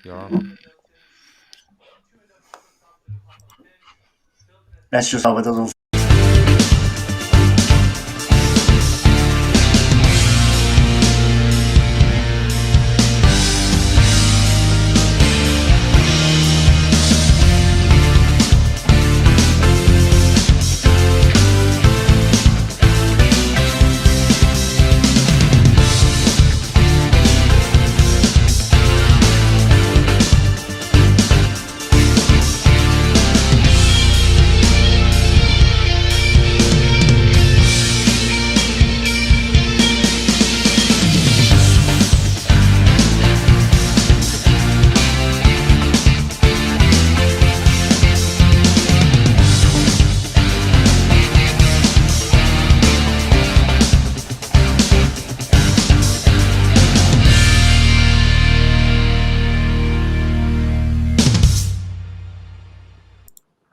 You're on. Let's just hope it doesn't.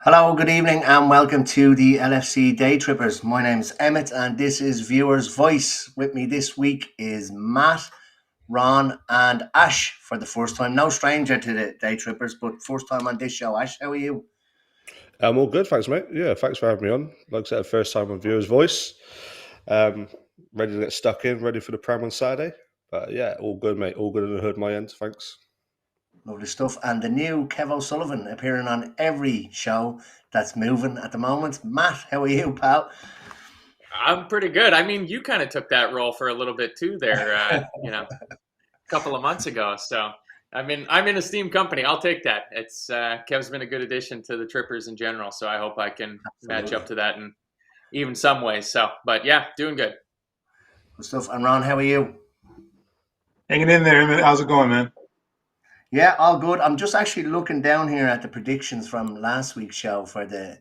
Hello, good evening, and welcome to the LFC Daytrippers. My name's Emmet, and this is Viewer's Voice. With me this week is Matt, Ron, and Ash for the first time. No stranger to the Daytrippers, but first time on this show. Ash, how are you? I'm all good, thanks, mate. Yeah, thanks for having me on. Like I said, first time on Viewer's Voice. Um, ready to get stuck in, ready for the Prem on Saturday. But yeah, all good, mate. All good in the hood, my end. Thanks. Lovely stuff. And the new Kev O'Sullivan appearing on every show that's moving at the moment. Matt, how are you, pal? I'm pretty good. I mean, you kind of took that role for a little bit too there, a couple of months ago. So, I'm in a steam company. I'll take that. It's Kev's been a good addition to the Trippers in general. So I hope I can match up to that in even some ways. So, but yeah, doing good. Good stuff. And Ron, how are you? Hanging in there, man. How's it going, man? Yeah, all good. I'm just actually looking down here at the predictions from last week's show for the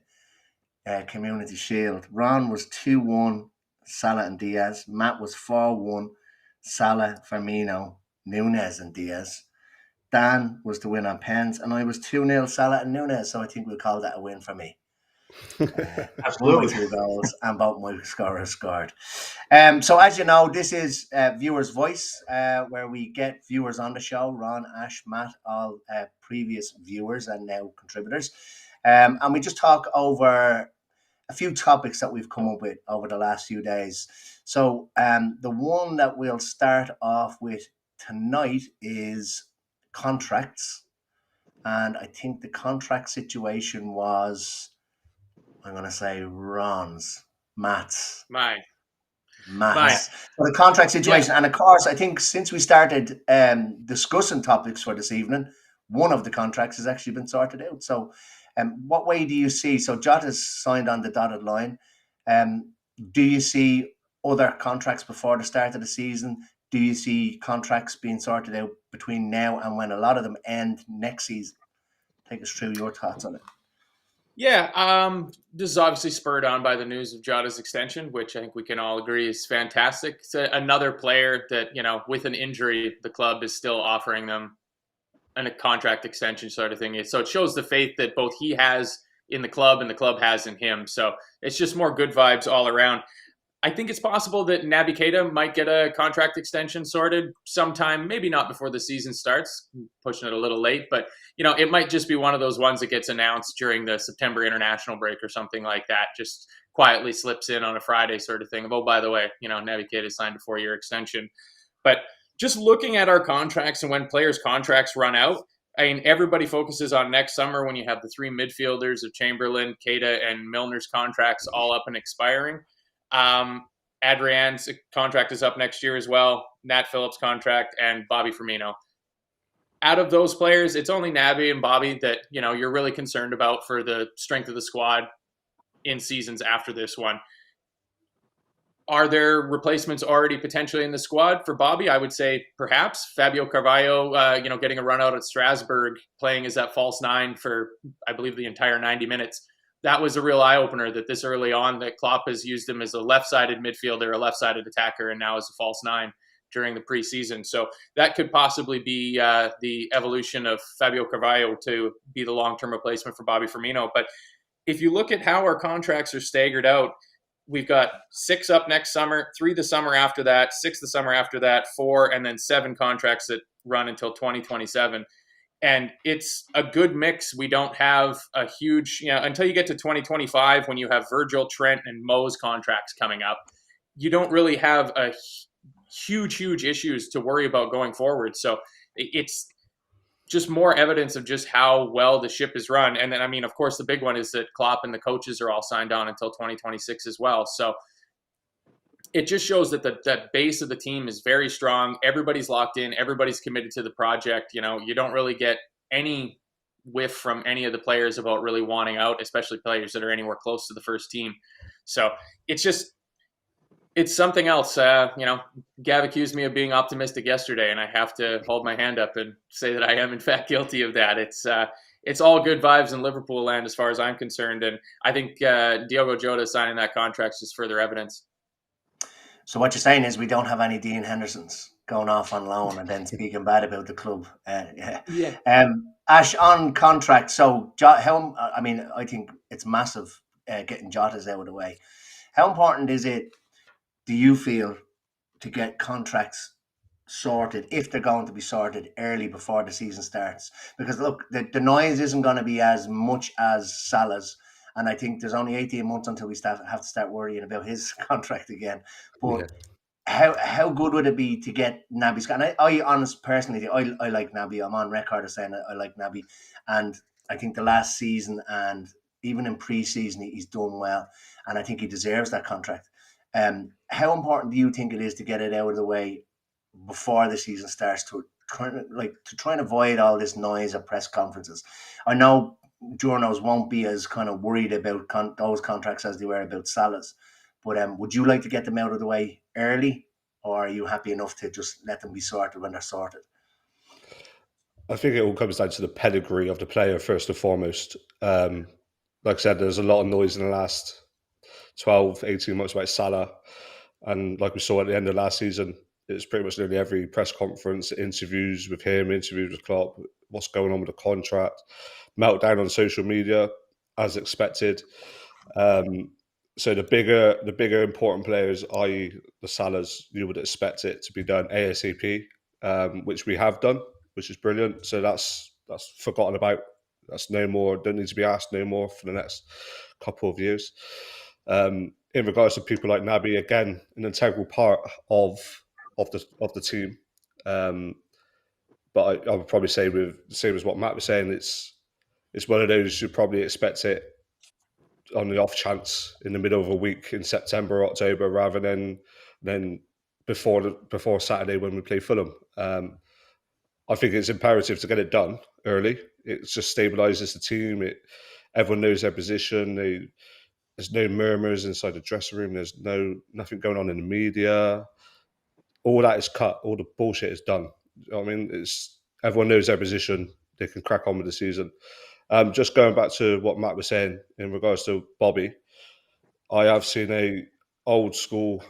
Community Shield. Ron was 2-1, Salah and Diaz. Matt was 4-1, Salah, Firmino, Nunez and Diaz. Dan was the win on pens, and I was 2-0, Salah and Nunez. So I think we'll call that a win for me. Won by 2 goals, and both my scorers scored. So as you know, this is Viewer's Voice, where we get viewers on the show. Ron, Ash, Matt, all previous viewers and now contributors. And we just talk over a few topics that we've come up with over the last few days. So the one that we'll start off with tonight is contracts. And I think the contract situation was, I'm going to say Ron's, Matt's. Mine. So the contract situation. Yeah. And of course, I think since we started discussing topics for this evening, one of the contracts has actually been sorted out. So what way do you see? So Jota's signed on the dotted line. Do you see other contracts before the start of the season? Do you see contracts being sorted out between now and when a lot of them end next season? Take us through your thoughts on it. Yeah, this is obviously spurred on by the news of Jota's extension, which I think we can all agree is fantastic. It's another player that, with an injury, the club is still offering them a contract extension sort of thing. So it shows the faith that both he has in the club and the club has in him. So it's just more good vibes all around. I think it's possible that Naby Keita might get a contract extension sorted sometime, maybe not before the season starts, pushing it a little late, but it might just be one of those ones that gets announced during the September international break or something like that. Just quietly slips in on a Friday sort of thing. Oh, by the way, Naby Keita signed a 4-year extension. But just looking at our contracts and when players' contracts run out, I mean, everybody focuses on next summer when you have the 3 midfielders of Chamberlain, Keita, and Milner's contracts all up and expiring. Adrian's contract is up next year as well. Nat Phillips' contract and Bobby Firmino. Out of those players, it's only Naby and Bobby that you're really concerned about for the strength of the squad in seasons after this one. Are there replacements already potentially in the squad for Bobby? I would say perhaps Fabio Carvalho, getting a run out at Strasbourg, playing as that false 9 for, I believe, the entire 90 minutes. That was a real eye-opener that this early on that Klopp has used him as a left-sided midfielder, a left-sided attacker, and now as a false 9 during the preseason. So that could possibly be the evolution of Fabio Carvalho to be the long-term replacement for Bobby Firmino. But if you look at how our contracts are staggered out, we've got 6 up next summer, 3 the summer after that, 6 the summer after that, 4, and then 7 contracts that run until 2027. And it's a good mix. We don't have a huge, until you get to 2025 when you have Virgil, Trent, and Mo's contracts coming up, you don't really have a huge issues to worry about going forward. So it's just more evidence of just how well the ship is run. And then, I mean, of course, the big one is that Klopp and the coaches are all signed on until 2026 as well. So it just shows that that base of the team is very strong. Everybody's locked in. Everybody's committed to the project. You don't really get any whiff from any of the players about really wanting out, especially players that are anywhere close to the first team. So it's something else. Gav accused me of being optimistic yesterday, and I have to hold my hand up and say that I am in fact guilty of that. It's all good vibes in Liverpool land as far as I'm concerned, and I think Diogo Jota signing that contract is just further evidence. So what you're saying is we don't have any Dean Hendersons going off on loan and then speaking bad about the club. Yeah. Ash, on contract. So I think it's massive getting Jotas out of the way. How important is it, do you feel, to get contracts sorted, if they're going to be sorted early before the season starts? Because look, the noise isn't going to be as much as Salah's. And I think there's only 18 months until we have to start worrying about his contract again. But how good would it be to get Naby's? And I honest personally, I like Naby. I'm on record as saying I like Naby. And I think the last season and even in pre-season, he's done well. And I think he deserves that contract. How important do you think it is to get it out of the way before the season starts to try and avoid all this noise at press conferences? I know journos won't be as kind of worried about those contracts as they were about Salah's, but would you like to get them out of the way early, or are you happy enough to just let them be sorted when they're sorted? I think it all comes down to the pedigree of the player first and foremost. Like I said, there's a lot of noise in the last 12, 18 months about Salah. And like we saw at the end of last season, it's pretty much nearly every press conference, interviews with him, interviews with Klopp, what's going on with the contract, meltdown on social media, as expected. So the bigger important players, i.e. the Salahs, you would expect it to be done ASAP, which we have done, which is brilliant. So that's forgotten about. That's no more, don't need to be asked no more for the next couple of years. In regards to people like Naby, again, an integral part of the team. But I would probably say, with the same as what Matt was saying, it's one of those you probably expect it on the off chance in the middle of a week in September or October, rather than before Saturday when we play Fulham. I think it's imperative to get it done early. It just stabilises the team. Everyone knows their position. There's no murmurs inside the dressing room. There's nothing going on in the media. All that is cut. All the bullshit is done. I mean, everyone knows their position. They can crack on with the season. Just going back to what Matt was saying in regards to Bobby, I have seen a old school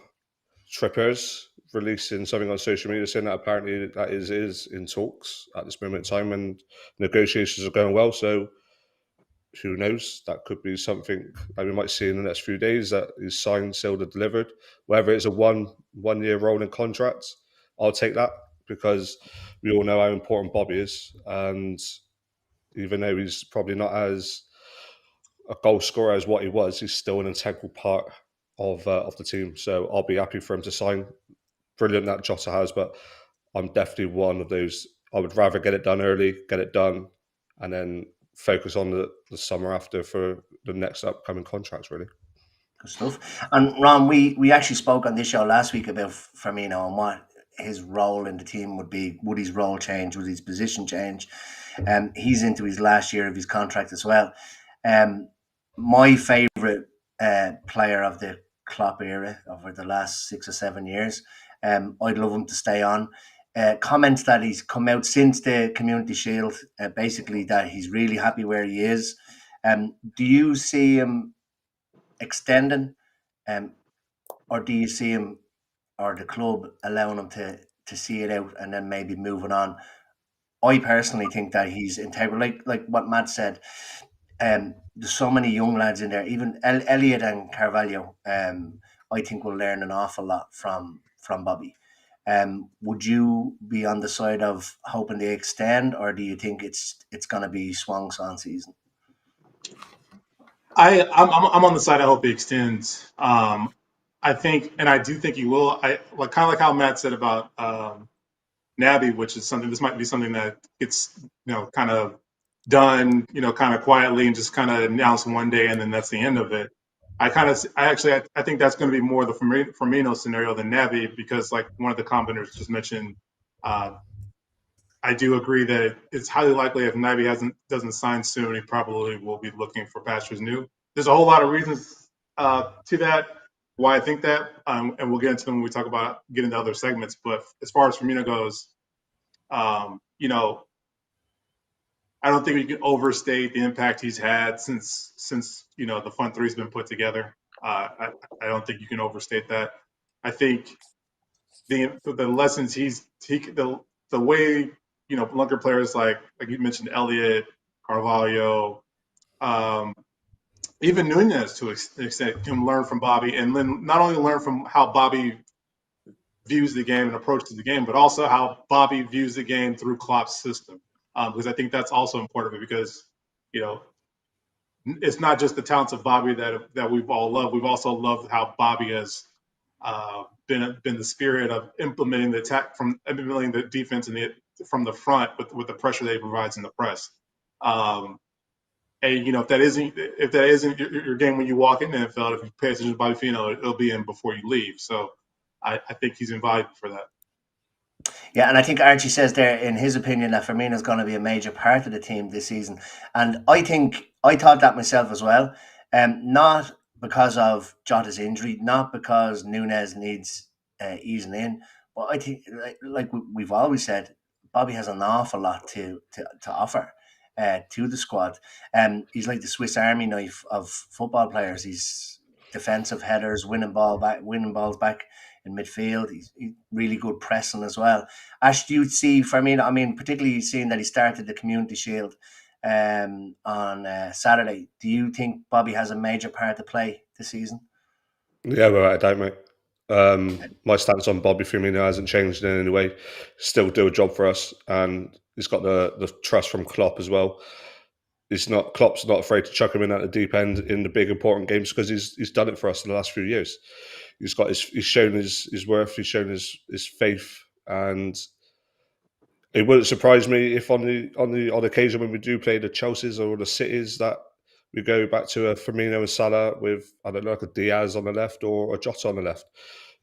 Trippers releasing something on social media saying that apparently that is in talks at this moment in time, and negotiations are going well. So who knows? That could be something that we might see in the next few days, that is signed, sealed, and delivered. Whether it's a one year rolling contract, I'll take that, because we all know how important Bobby is, and even though he's probably not as a goal scorer as what he was, he's still an integral part of the team. So I'll be happy for him to sign. Brilliant that Jota has, but I'm definitely one of those. I would rather get it done early, get it done, and then focus on the summer after for the next upcoming contracts, really. Good stuff. And Ron, we actually spoke on this show last week about Firmino and what his role in the team would be. Would his role change? Would his position change? He's into his last year of his contract as well. My favourite player of the Klopp era over the last 6 or 7 years. I'd love him to stay on. Comments that he's come out since the Community Shield, basically that he's really happy where he is. Do you see him extending, or do you see him or the club allowing him to see it out and then maybe moving on? I personally think that he's integral, like what Matt said. There's so many young lads in there, even Elliot and Carvalho. I think will learn an awful lot from Bobby. Would you be on the side of hoping they extend, or do you think it's going to be swung on season? I'm on the side. I hope he extends. I think, and I do think he will. I kind of like how Matt said about Naby, which is something. This might be something that gets kind of done, kind of quietly and just kind of announced one day, and then that's the end of it. I think that's going to be more the Firmino scenario than Naby, because like one of the commenters just mentioned, I do agree that it's highly likely if Naby doesn't sign soon, he probably will be looking for pastures new. There's a whole lot of reasons to that, why I think that, and we'll get into them when we talk about getting to other segments. But as far as Firmino goes, I don't think we can overstate the impact he's had since the front three's been put together. I don't think you can overstate that. I think the lessons the way younger players like you mentioned, Elliott, Carvalho, even Nunez to an extent can learn from Bobby, and then not only learn from how Bobby views the game and approaches the game, but also how Bobby views the game through Klopp's system. Because I think that's also important, because it's not just the talents of Bobby that we've all loved. We've also loved how Bobby has been the spirit of implementing the defense and from the front with the pressure that he provides in the press. And if that isn't your game when you walk in the NFL, if you pay attention to Bobby Firmino, it'll be in before you leave. So I think he's invaluable for that. Yeah, and I think Archie says there, in his opinion, that Firmino is going to be a major part of the team this season. And I thought that myself as well. Not because of Jota's injury, not because Nunez needs easing in, but I think, like we've always said, Bobby has an awful lot to offer to the squad. He's like the Swiss Army knife of football players. He's defensive headers, winning balls back in midfield. He's really good pressing as well. Ash, do you see Firmino? I mean, particularly seeing that he started the Community Shield on Saturday. Do you think Bobby has a major part to play this season? Yeah, without a doubt, mate. My stance on Bobby Firmino hasn't changed in any way. Still do a job for us, and he's got the trust from Klopp as well. Klopp's not afraid to chuck him in at the deep end in the big important games, because he's done it for us in the last few years. He's shown his worth. He's shown his faith, and it wouldn't surprise me if on the odd occasion when we do play the Chelseas or the Cities that we go back to a Firmino and Salah with, I don't know, like a Diaz on the left or a Jota on the left,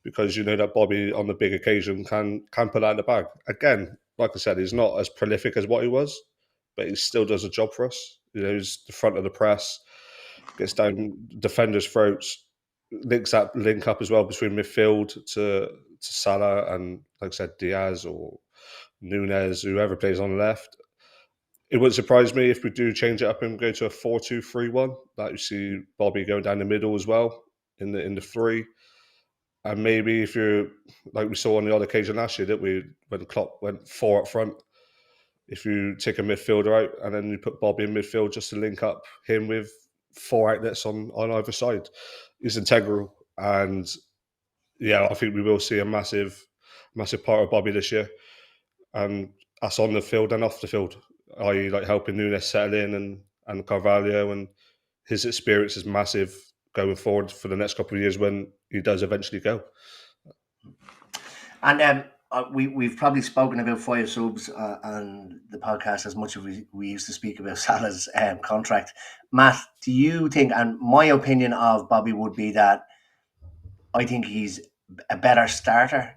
because that Bobby on the big occasion can put out the bag. Again, like I said, he's not as prolific as what he was, but he still does a job for us. He's the front of the press, gets down defenders' throats, links that link up as well between midfield to Salah and, like I said, Diaz or Nunez, whoever plays on the left. It wouldn't surprise me if we do change it up and go to a 4-2-3-1. That you see Bobby going down the middle as well in the three. And maybe if you're, like we saw on the odd occasion last year, when Klopp went 4 up front, if you take a midfielder out and then you put Bobby in midfield just to link up him with 4 outlets on either side, is integral. And yeah, I think we will see a massive part of Bobby this year. And us on the field and off the field, i.e. like helping Nunez settle in and Carvalho, and his experience is massive going forward for the next couple of years when he does eventually go. And we've probably spoken about 5 subs on the podcast as much as we used to speak about Salah's contract. Matt, do you think, and my opinion of Bobby would be that I think he's a better starter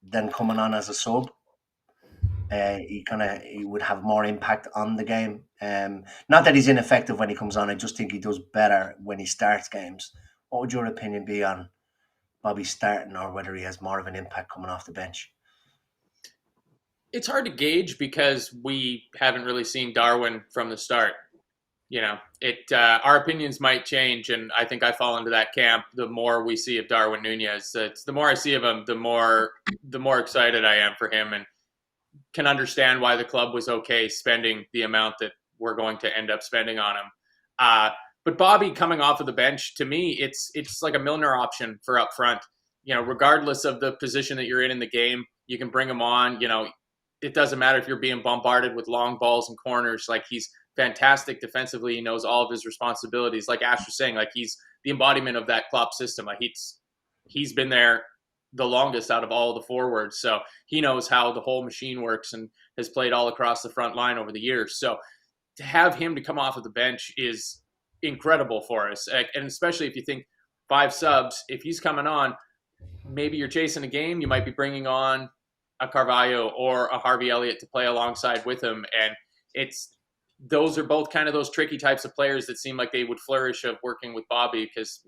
than coming on as a sub. He would have more impact on the game. Not that he's ineffective when he comes on. I just think he does better when he starts games. What would your opinion be on Bobby starting, or whether he has more of an impact coming off the bench? It's hard to gauge because we haven't really seen Darwin from the start. Our opinions might change, and I think I fall into that camp. The more we see of Darwin Nunez, the more I see of him, the more excited I am for him, and can understand why the club was okay spending the amount that we're going to end up spending on him. But Bobby coming off of the bench, to me, it's like a Milner option for up front. Regardless of the position that you're in the game, You can bring him on. It doesn't matter if you're being bombarded with long balls and corners. Like, he's fantastic defensively. He knows all of his responsibilities. Like Ash was saying, like, he's the embodiment of that Klopp system. Like, he's been there the longest out of all the forwards. So he knows how the whole machine works and has played all across the front line over the years. So to have him to come off of the bench is incredible for us. And especially if you think 5 subs, if he's coming on, maybe you're chasing a game, you might be bringing on a Carvalho or a Harvey Elliott to play alongside with him. And those are both kind of those tricky types of players that seem like they would flourish of working with Bobby, because,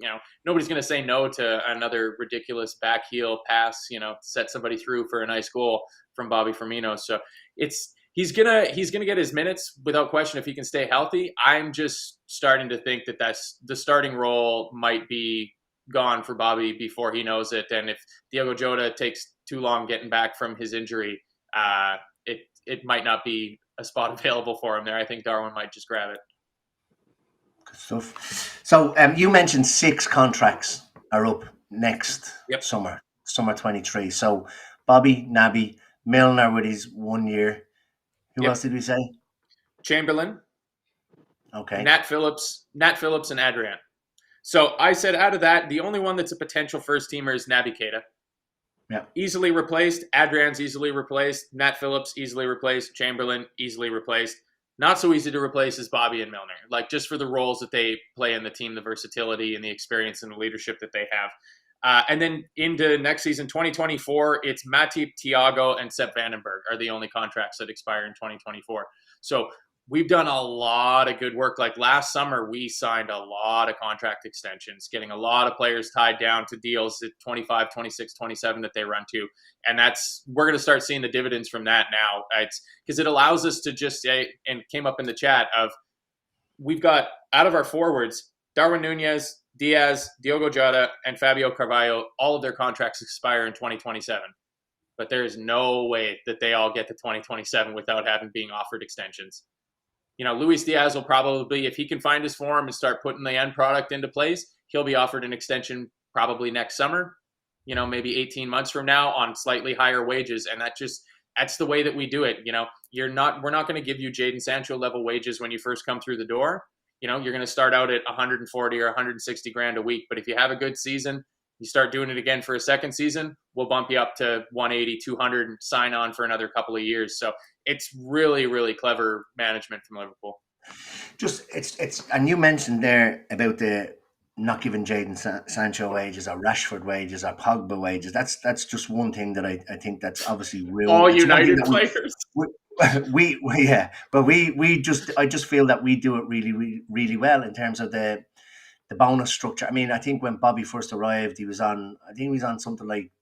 nobody's going to say no to another ridiculous back heel pass, set somebody through for a nice goal from Bobby Firmino. So he's gonna get his minutes without question if he can stay healthy. I'm just starting to think that that's the starting role might be gone for Bobby before he knows it. And if Diogo Jota takes too long getting back from his injury, it might not be a spot available for him there. I think Darwin might just grab it. Good stuff. So you mentioned 6 contracts are up next summer 23. So Bobby, Naby, Milner with his 1 year. Who else did we say? Chamberlain. Okay. Nat Phillips and Adrian. So I said out of that, the only one that's a potential first teamer is Naby Keita. Yeah. Easily replaced. Adrian's easily replaced. Nat Phillips easily replaced. Chamberlain easily replaced. Not so easy to replace as Bobby and Milner. Like, just for the roles that they play in the team, the versatility and the experience and the leadership that they have. And then into next season, 2024, it's Matip, Thiago, and Sepp Vandenberg are the only contracts that expire in 2024. So we've done a lot of good work. Like last summer, we signed a lot of contract extensions, getting a lot of players tied down to deals at 25, 26, 27 that they run to. And we're going to start seeing the dividends from that now. It's because it allows us to just say, and came up in the chat of, we've got out of our forwards, Darwin Nunez, Diaz, Diogo Jota, and Fabio Carvalho, all of their contracts expire in 2027. But there is no way that they all get to 2027 without being offered extensions. Luis Diaz will probably, if he can find his form and start putting the end product into place, he'll be offered an extension probably next summer, maybe 18 months from now on slightly higher wages. And that's the way that we do it. We're not going to give you Jadon Sancho level wages when you first come through the door. You're going to start out at 140 or 160 grand a week. But if you have a good season, you start doing it again for a second season, we'll bump you up to 180, 200 and sign on for another couple of years. So it's really, really clever management from Liverpool. And you mentioned there about the not giving Jadon Sancho wages or Rashford wages or Pogba wages. That's just one thing that I think that's obviously real. All United players. I just feel that we do it really, really, really well in terms of the bonus structure. I mean, I think when Bobby first arrived, he was on something like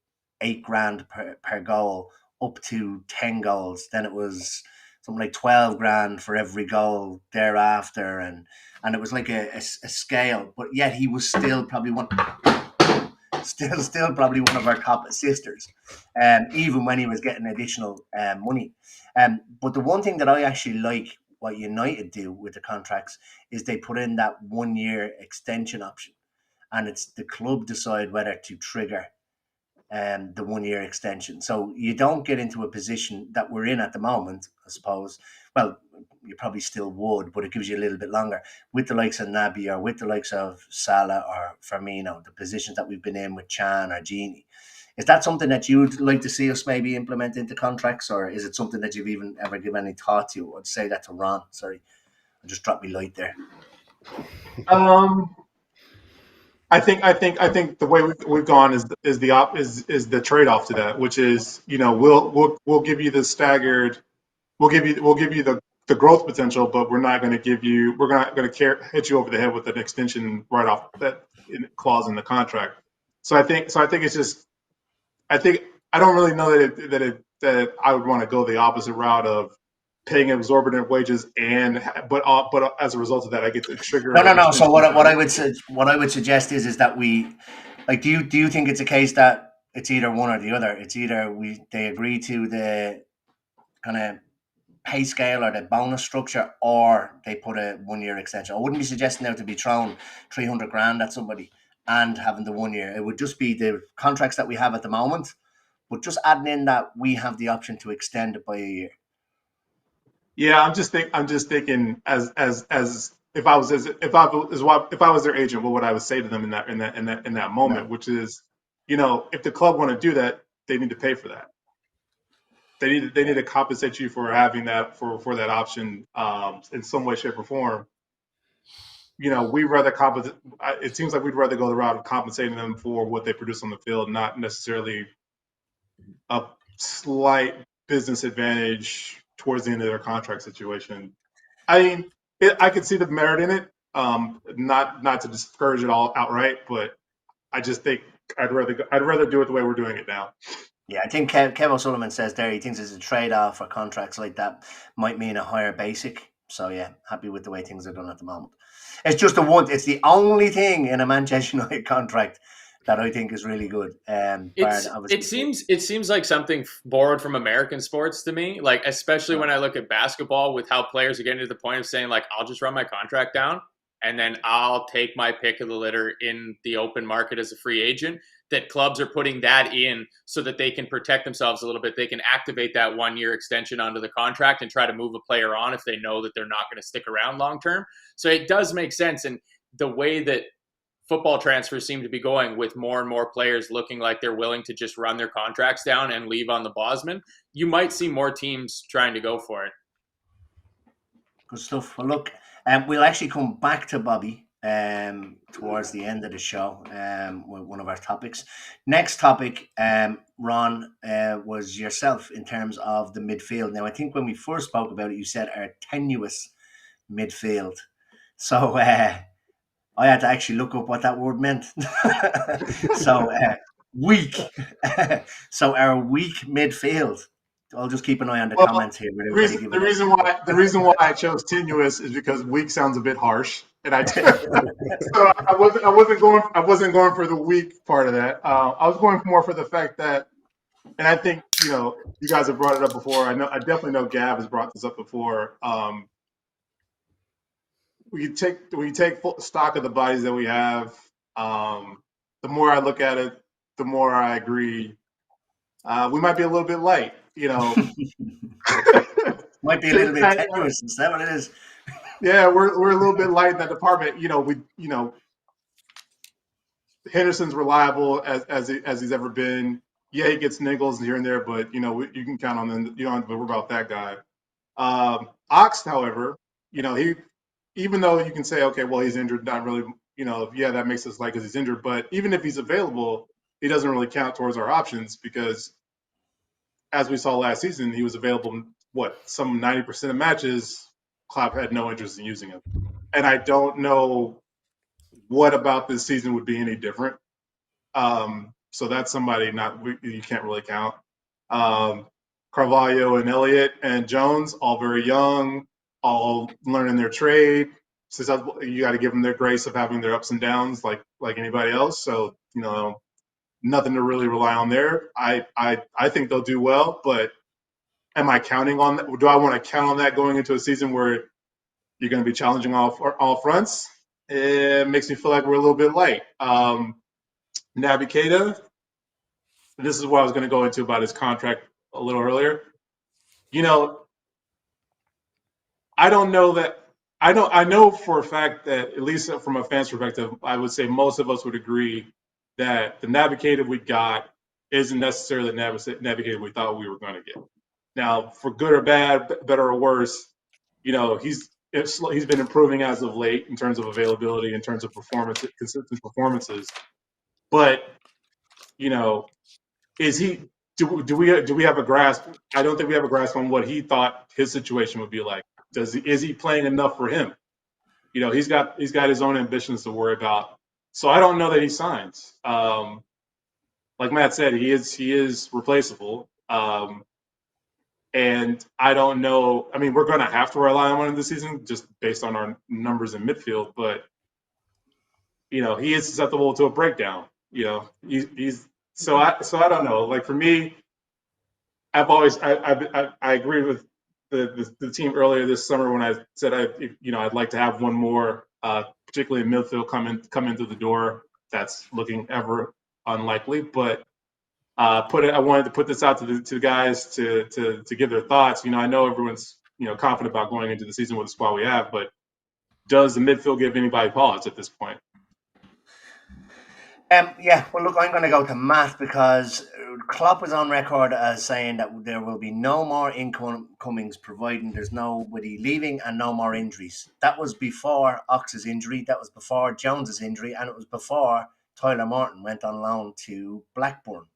$8,000 per goal, up to 10 goals. Then it was something like 12 grand for every goal thereafter, and it was like a scale. But yet he was still probably still probably one of our top assisters, even when he was getting additional money. But the one thing that I actually like what United do with the contracts is they put in that 1 year extension option, and it's the club decide whether to trigger the 1 year extension. So you don't get into a position that we're in at the moment, I suppose. Well, you probably still would, but it gives you a little bit longer with the likes of Naby or with the likes of Salah or Firmino, the positions that we've been in with Chan or Gini. Is that something that you'd like to see us maybe implement into contracts, or is it something that you've even ever given any thought to? I'd say that to Ron. Sorry, I just dropped me light there. I think the way we've gone is the trade off to that, which is we'll give you the staggered, we'll give you the growth potential, but we're not going to hit you over the head with an extension right off that clause in the contract. So I think it's just. I don't really know that I would want to go the opposite route of paying exorbitant wages but as a result of that I get to trigger. No. So what I would suggest is that we do you think it's a case that it's either one or the other? It's either they agree to the kind of pay scale or the bonus structure, or they put a 1 year extension. I wouldn't be suggesting now to be thrown 300 grand at somebody and having the 1 year. It would just be the contracts that we have at the moment, but just adding in that we have the option to extend it by a year. Yeah, I'm just thinking as if I was their agent, what would I would say to them in that moment, No. which is, if the club want to do that, they need to pay for that. They need to compensate you for having that for that option in some way, shape, or form. We rather compensate. It seems like we'd rather go the route of compensating them for what they produce on the field, not necessarily a slight business advantage towards the end of their contract situation. I mean, I could see the merit in it. Not to discourage it all outright, but I just think I'd rather do it the way we're doing it now. Yeah, I think Kev O'Sullivan says there he thinks it's a trade-off for contracts like that might mean a higher basic. So yeah, happy with the way things are done at the moment. It's just it's the only thing in a Manchester United contract that I think is really good. It seems like something borrowed from American sports to me, like especially when I look at basketball with how players are getting to the point of saying like, I'll just run my contract down and then I'll take my pick of the litter in the open market as a free agent. That clubs are putting that in so that they can protect themselves a little bit. They can activate that 1-year extension onto the contract and try to move a player on if they know that they're not going to stick around long term. So it does make sense. And the way that football transfers seem to be going, with more and more players looking like they're willing to just run their contracts down and leave on the Bosman, you might see more teams trying to go for it. Good stuff. Well, look, we'll actually come back to Bobby towards the end of the show with one of our topics. Next topic, Ron, was yourself in terms of the midfield. Now, I think when we first spoke about it, you said our tenuous midfield. So I had to actually look up what that word meant. So weak. So our weak midfield. I'll just keep an eye on the comments here. The reason why I chose tenuous is because weak sounds a bit harsh, and so I wasn't going for the weak part of that. I was going more for the fact that, and I think you guys have brought it up before. I definitely know Gav has brought this up before. When you take full stock of the bodies that we have, the more I look at it, the more I agree. We might be a little bit light, Might be a little bit tenuous. Is that what it is? Yeah, we're a little bit light in that department. Henderson's reliable as he's ever been. Yeah, he gets niggles here and there, but you can count on them. You don't have to worry about that guy. Ox, however, he, even though you can say, okay, well, he's injured, not really, yeah, that makes us light because he's injured. But even if he's available, he doesn't really count towards our options because, as we saw last season, he was available some 90% of matches. Klopp had no interest in using him, and I don't know what about this season would be any different. So that's somebody you can't really count. Carvalho and Elliott and Jones, all very young, all learning their trade. So you got to give them their grace of having their ups and downs like anybody else. So nothing to really rely on there. I think they'll do well, but am I counting on that? Do I want to count on that going into a season where you're going to be challenging all fronts? It makes me feel like we're a little bit light. Naby Keita, this is what I was going to go into about his contract a little earlier. I don't know that. I know for a fact that, at least from a fan's perspective, I would say most of us would agree that the Naby Keita we got isn't necessarily the Naby Keita we thought we were going to get. Now, for good or bad, better or worse, he's been improving as of late in terms of availability, in terms of consistent performances. But is he? Do we have a grasp? I don't think we have a grasp on what he thought his situation would be like. Is he playing enough for him? He's got his own ambitions to worry about. So I don't know that he signs. Like Matt said, he is replaceable. And I don't know. I mean, we're going to have to rely on him this season just based on our numbers in midfield. But he is susceptible to a breakdown. So I don't know. Like for me, I agreed with the team earlier this summer when I said I'd like to have one more, particularly in midfield, come in through the door. That's looking ever unlikely, but I wanted to put this out to the guys to give their thoughts. I know everyone's confident about going into the season with the squad we have, but does the midfield give anybody pause at this point? Yeah, well, look, I'm going to go to Matt because Klopp was on record as saying that there will be no more incomings providing there's nobody leaving and no more injuries. That was before Ox's injury, that was before Jones's injury, and it was before Tyler Morton went on loan to Blackburn.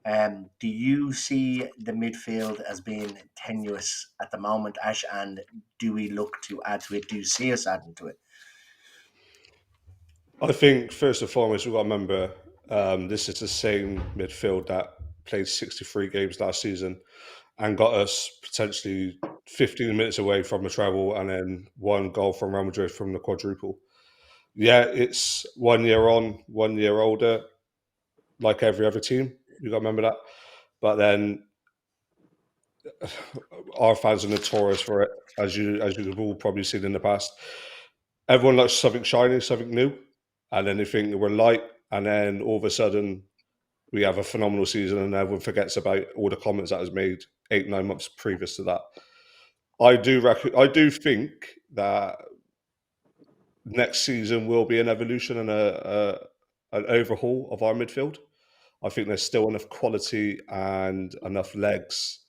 Do you see the midfield as being tenuous at the moment, Ash, and do we look to add to it? Do you see us adding to it? I think first and foremost, we've got to remember this is the same midfield that played 63 games last season and got us potentially 15 minutes away from a treble and then 1 goal from Real Madrid from the quadruple. Yeah, it's 1 year on, 1 year older, like every other team. You've got to remember that. But then our fans are notorious for it, as you've all probably seen in the past. Everyone likes something shiny, something new, and then they think we're light, and then all of a sudden we have a phenomenal season, and everyone forgets about all the comments that was made 8-9 months previous to that. I do think that next season will be an evolution and an overhaul of our midfield. I think there's still enough quality and enough legs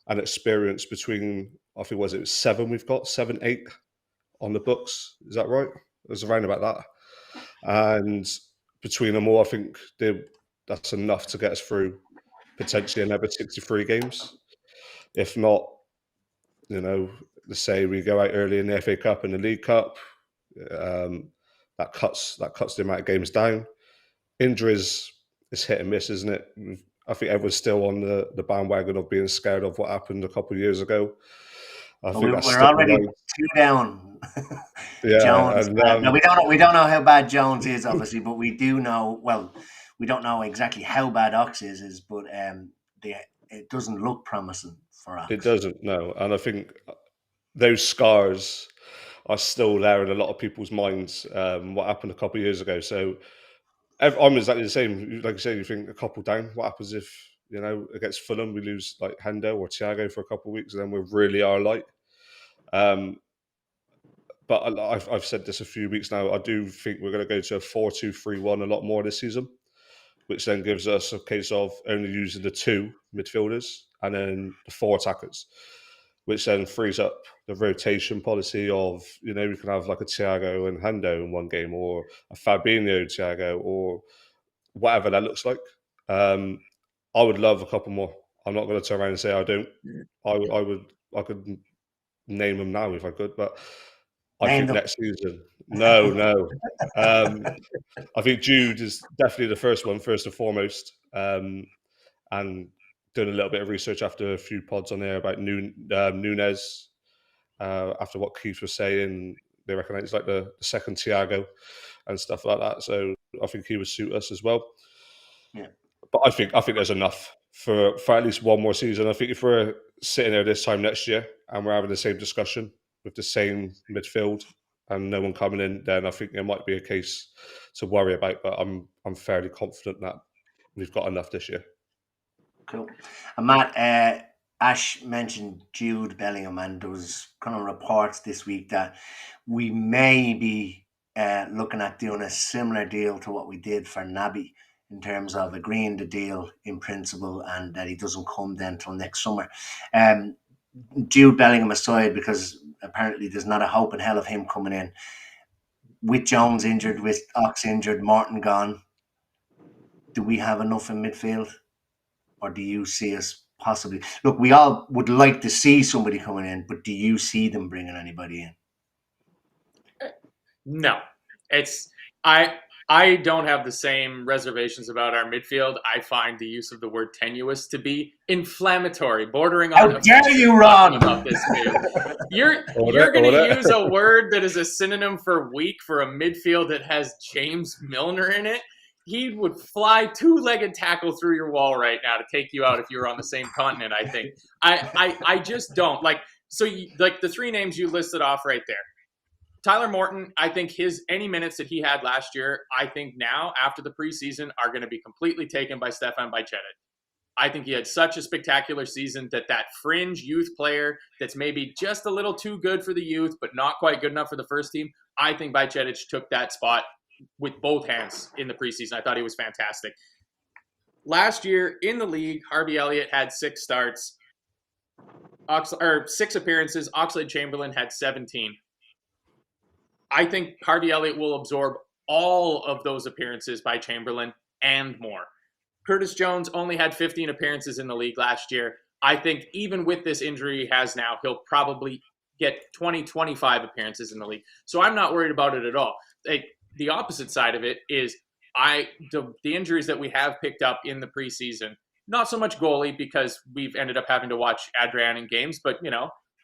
and experience between, I think, was it 7 we've got? 7, 8 on the books. Is that right? It was around about that. And between them all, I think that's enough to get us through potentially another 63 games. If not, let's say we go out early in the FA Cup and the League Cup, that cuts the amount of games down. Injuries is hit and miss, isn't it? I think everyone's still on the bandwagon of being scared of what happened a couple of years ago. I think we're already 2 down. Yeah, Jones. and Now we don't know how bad Jones is, obviously, but we do know. Well, we don't know exactly how bad Ox is, but it doesn't look promising for Ox. It doesn't, no. And I think those scars are still there in a lot of people's minds. What happened a couple of years ago? So I'm exactly the same. Like you say, you think a couple down. What happens if against Fulham we lose like Hendo or Thiago for a couple of weeks, and then we really are light. But I've said this a few weeks now. I do think we're going to go to a 4-2-3-1 a lot more this season, which then gives us a case of only using the 2 midfielders and then the 4 attackers, which then frees up the rotation policy of, we can have like a Thiago and Hendo in one game, or a Fabinho Thiago, or whatever that looks like. I would love a couple more. I'm not going to turn around and say I don't. I could name them now if I could, but I think next season. No. I think Jude is definitely the first one, first and foremost. And doing a little bit of research after a few pods on there about Nunez. After what Keith was saying, they reckon it's like the second Thiago and stuff like that. So I think he would suit us as well. Yeah. But I think there's enough for at least one more season. I think if we're sitting there this time next year and we're having the same discussion with the same midfield and no one coming in, then I think there might be a case to worry about. But I'm fairly confident that we've got enough this year. Cool. And Matt, Ash mentioned Jude Bellingham, and there was kind of reports this week that we may be looking at doing a similar deal to what we did for Naby, in terms of agreeing the deal in principle and that he doesn't come then till next summer. Jude Bellingham aside, because apparently there's not a hope in hell of him coming in. With Jones injured, with Ox injured, Morton gone, do we have enough in midfield? Or do you see us possibly... Look, we all would like to see somebody coming in, but do you see them bringing anybody in? No. I don't have the same reservations about our midfield. I find the use of the word tenuous to be inflammatory, bordering on... How dare you, Ron? About this You're going to use a word that is a synonym for weak for a midfield that has James Milner in it? He would fly 2-legged tackle through your wall right now to take you out if you were on the same continent, I think. I just don't. The 3 names you listed off right there. Tyler Morton, I think any minutes that he had last year, I think now, after the preseason, are going to be completely taken by Stefan Bajcetic. I think he had such a spectacular season that fringe youth player that's maybe just a little too good for the youth, but not quite good enough for the first team. I think Bajcetic took that spot with both hands in the preseason. I thought he was fantastic. Last year in the league, Harvey Elliott had 6 starts, 6 appearances. Oxlade-Chamberlain had 17. I think Harvey Elliott will absorb all of those appearances by Chamberlain and more. Curtis Jones only had 15 appearances in the league last year. I think even with this injury he has now, he'll probably get 20, 25 appearances in the league. So I'm not worried about it at all. The opposite side of it is the injuries that we have picked up in the preseason, not so much goalie because we've ended up having to watch Adrian in games, but,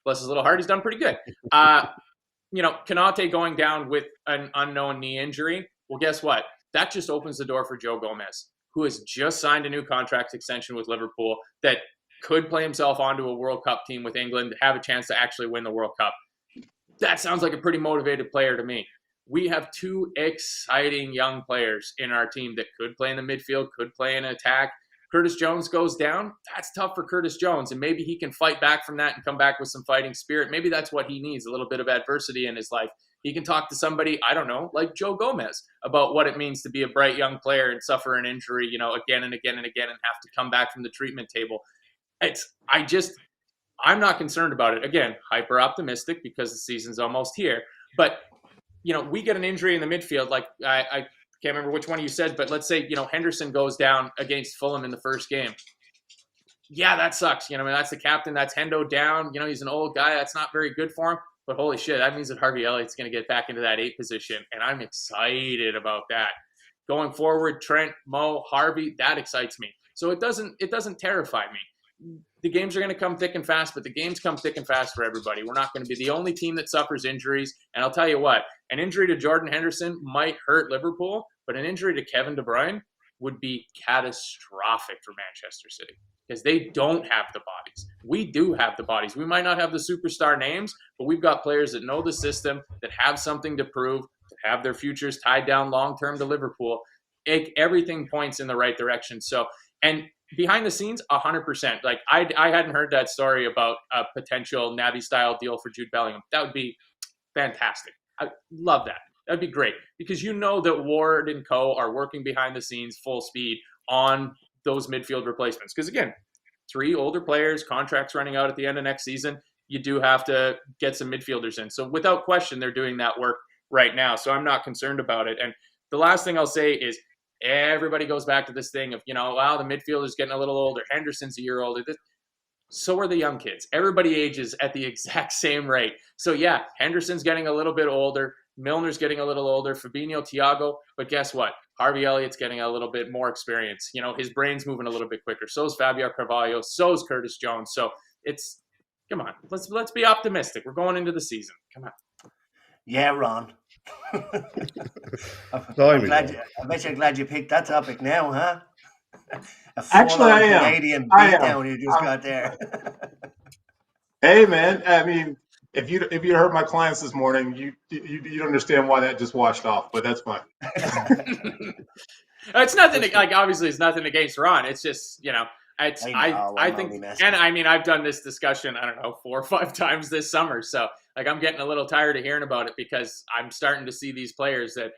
bless his little heart, he's done pretty good. Konate going down with an unknown knee injury. Well, guess what? That just opens the door for Joe Gomez, who has just signed a new contract extension with Liverpool that could play himself onto a World Cup team with England, have a chance to actually win the World Cup. That sounds like a pretty motivated player to me. We have 2 exciting young players in our team that could play in the midfield, could play in attack. Curtis Jones goes down. That's tough for Curtis Jones, and maybe he can fight back from that and come back with some fighting spirit. Maybe that's what he needs, a little bit of adversity in his life. He can talk to somebody, I don't know, like Joe Gomez about what it means to be a bright young player and suffer an injury, again and again and again and have to come back from the treatment table. I'm not concerned about it. Again, hyper optimistic because the season's almost here. But, we get an injury in the midfield. Like I can't remember which one of you said, but let's say, Henderson goes down against Fulham in the first game. Yeah, that sucks. That's the captain. That's Hendo down. He's an old guy. That's not very good for him. But holy shit, that means that Harvey Elliott's going to get back into that 8 position, and I'm excited about that. Going forward, Trent, Mo, Harvey, that excites me. So it doesn't terrify me. The games are going to come thick and fast, but the games come thick and fast for everybody. We're not going to be the only team that suffers injuries. And I'll tell you what, an injury to Jordan Henderson might hurt Liverpool, but an injury to Kevin De Bruyne would be catastrophic for Manchester City because they don't have the bodies. We do have the bodies. We might not have the superstar names, but we've got players that know the system, that have something to prove, that have their futures tied down long-term to Liverpool. Everything points in the right direction. So, and behind the scenes, 100%. Like I hadn't heard that story about a potential Naby-style deal for Jude Bellingham. That would be fantastic. I love that. That'd be great because that Ward and co are working behind the scenes full speed on those midfield replacements. Because again, 3 older players, contracts running out at the end of next season. You do have to get some midfielders in. So without question, they're doing that work right now. So I'm not concerned about it. And the last thing I'll say is everybody goes back to this thing of, the midfielder's getting a little older. Henderson's a year older. So are the young kids. Everybody ages at the exact same rate. So yeah, Henderson's getting a little bit older. Milner's getting a little older. Fabinho, Thiago. But guess what? Harvey Elliott's getting a little bit more experience. His brain's moving a little bit quicker. So is Fabio Carvalho. So is Curtis Jones. So come on. Let's be optimistic. We're going into the season. Come on. Yeah, Ron. I bet you're glad you picked that topic now, huh? Actually, I am. Canadian beatdown you just got there. Hey, man. I mean, if you heard my clients this morning, you'd understand why that just washed off. But that's fine. It's nothing. Obviously, it's nothing against Ron. It's just I think, and I mean, I've done this discussion, I don't know, 4 or 5 times this summer. So I'm getting a little tired of hearing about it because I'm starting to see these players that,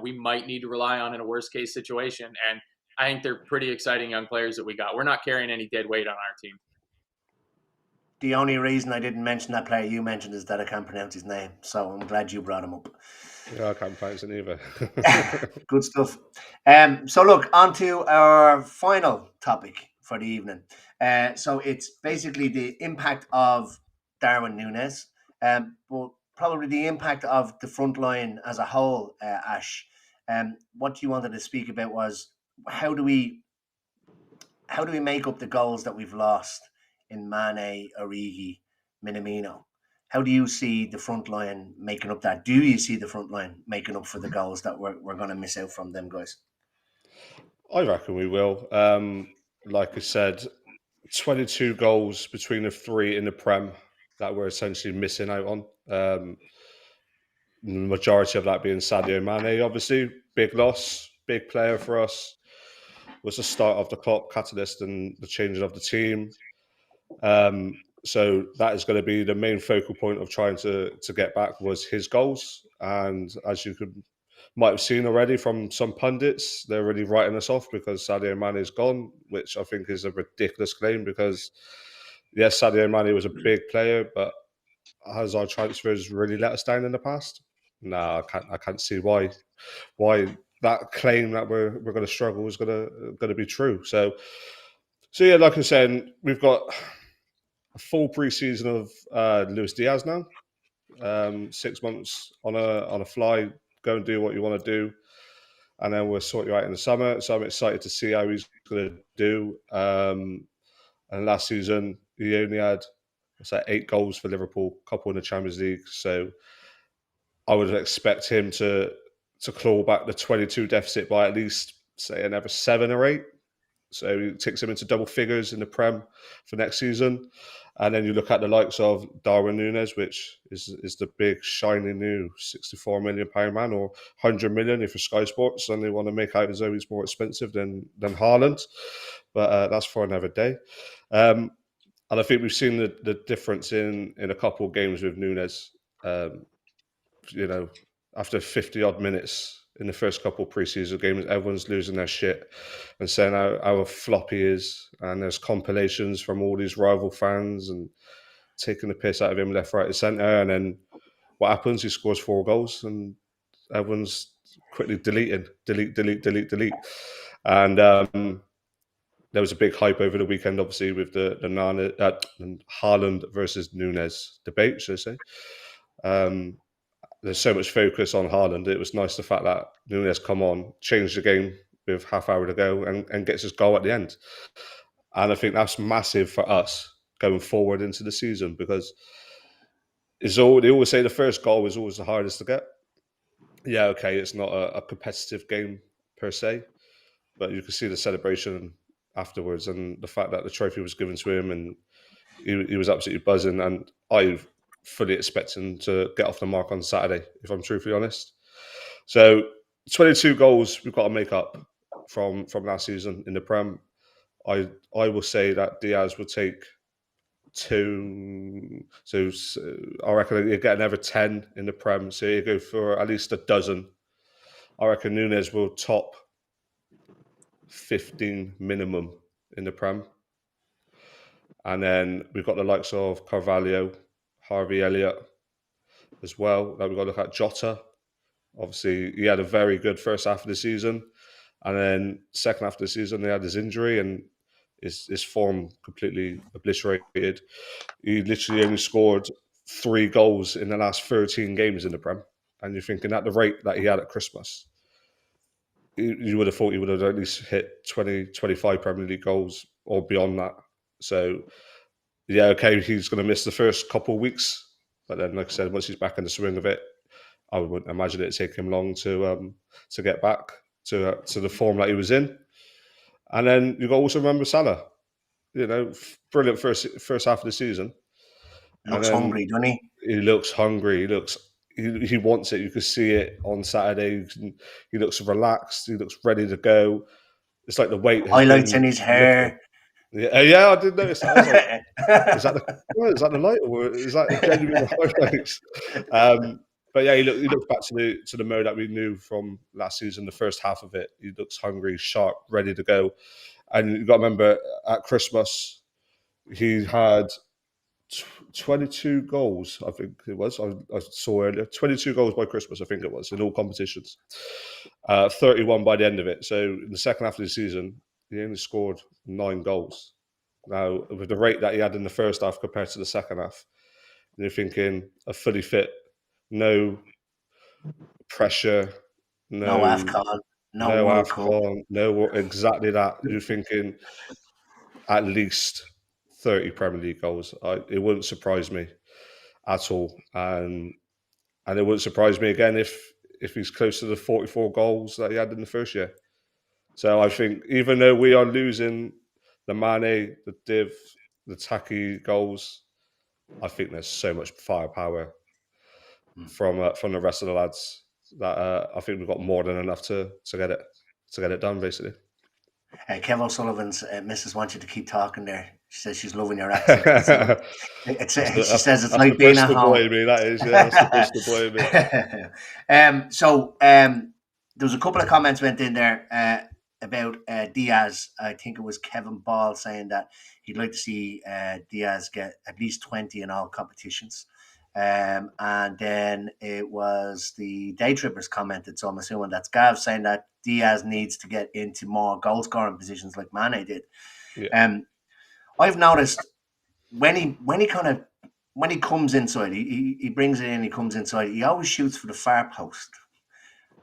we might need to rely on in a worst case situation. And I think they're pretty exciting young players that we got. We're not carrying any dead weight on our team. The only reason I didn't mention that player you mentioned is that I can't pronounce his name. So I'm glad you brought him up. Yeah, I can't pronounce it either. Good stuff. So look, on to our final topic for the evening. So it's basically the impact of Darwin Nunez, but probably the impact of the front line as a whole, Ash. What you wanted to speak about was how do we make up the goals that we've lost in Mane, Origi, Minamino? How do you see the front line making up that? Do you see the front line making up for the goals that we're going to miss out from them guys? I reckon we will. Like I said, 22 goals between the 3 in the Prem that we're essentially missing out on. The majority of that being Sadio Mane, obviously. Big loss, big player for us. was the start of the Klopp catalyst and the changing of the team. So that is going to be the main focal point of trying to get back was his goals. And as you might have seen already from some pundits, they're already writing us off because Sadio Mane is gone, which I think is a ridiculous claim because, yes, Sadio Mane was a big player, but has our transfers really let us down in the past? No, I can't see why that claim that we're going to struggle is going to be true. So yeah, like I said, we've got a full preseason of Luis Diaz now. 6 months on a fly, go and do what you want to do, and then we'll sort you out in the summer. So I'm excited to see how he's going to do. And last season he only had 8 goals for Liverpool, a couple in the Champions League. So I would expect him to claw back the 22 deficit by at least say another 7 or 8. So it takes him into double figures in the Prem for next season. And then you look at the likes of Darwin Nunez, which is the big, shiny new £64 million man, or 100 million if you're Sky Sports, and they want to make out as though he's more expensive than Haaland. But that's for another day. And I think we've seen the difference in a couple of games with Nunez. After 50-odd minutes in the first couple of preseason games, everyone's losing their shit and saying how flop he is. And there's compilations from all these rival fans and taking the piss out of him left, right, and centre. And then what happens? He scores 4 goals and everyone's quickly delete. And there was a big hype over the weekend, obviously, with the Haaland versus Nunez debate, should I say. There's so much focus on Haaland. It was nice the fact that Nunez come on, changed the game with half hour to go and gets his goal at the end. And I think that's massive for us going forward into the season because they always say the first goal is always the hardest to get. Yeah, okay, it's not a competitive game per se, but you can see the celebration afterwards and the fact that the trophy was given to him and he was absolutely buzzing. And I fully expect him to get off the mark on Saturday, if I'm truthfully honest. So 22 goals we've got to make up from last season in the Prem. I will say that Diaz will take 2. So I reckon he'll get another 10 in the Prem. So he'll go for at least a dozen. I reckon Nunez will top 15 minimum in the Prem. And then we've got the likes of Carvalho, Harvey Elliott as well. Then we've got to look at Jota. Obviously, he had a very good first half of the season. And then second half of the season, he had his injury and his form completely obliterated. He literally only scored 3 goals in the last 13 games in the Prem. And you're thinking at the rate that he had at Christmas, you would have thought he would have at least hit 20, 25 Premier League goals or beyond that. So, yeah, okay, he's going to miss the first couple of weeks. But then, like I said, once he's back in the swing of it, I wouldn't imagine it take him long to get back to the form that he was in. And then you've got to also remember Salah. Brilliant first half of the season. Looks hungry, doesn't he? He looks hungry. He wants it. You can see it on Saturday. He looks relaxed. He looks ready to go. It's like the weight. Highlights in his hair. Yeah, I did notice that. I was like, is that the light or is that genuine highlights? But yeah, he looks back to the Mo that we knew from last season. The first half of it, he looks hungry, sharp, ready to go. And you've got to remember, at Christmas, he had 22 goals, I think it was. I saw earlier. 22 goals by Christmas, I think it was, in all competitions. 31 by the end of it. So in the second half of the season, he only scored 9 goals. Now, with the rate that he had in the first half compared to the second half, you're thinking a fully fit, no pressure, No AFCON, no World Cup. no, exactly that. You're thinking at least 30 Premier League goals. It wouldn't surprise me at all. And it wouldn't surprise me again if he's close to the 44 goals that he had in the first year. So I think even though we are losing the Mane, the Div, the Taki goals, I think there's so much firepower from the rest of the lads that I think we've got more than enough to get it done, basically. Kev O'Sullivan's missus wants you to keep talking there. She says she's loving your accent. She says it's that's the like being at Bristol boy home. in me. That is, yeah, that's the Bristol boy in me. There was a couple of comments went in there about Diaz. I think it was Kevin Ball saying that he'd like to see Diaz get at least 20 in all competitions. And then it was the Daytrippers commented, so I'm assuming that's Gav saying that Diaz needs to get into more goal scoring positions like Mane did. Yeah. I've noticed when he comes inside, he brings it in, he comes inside, he always shoots for the far post.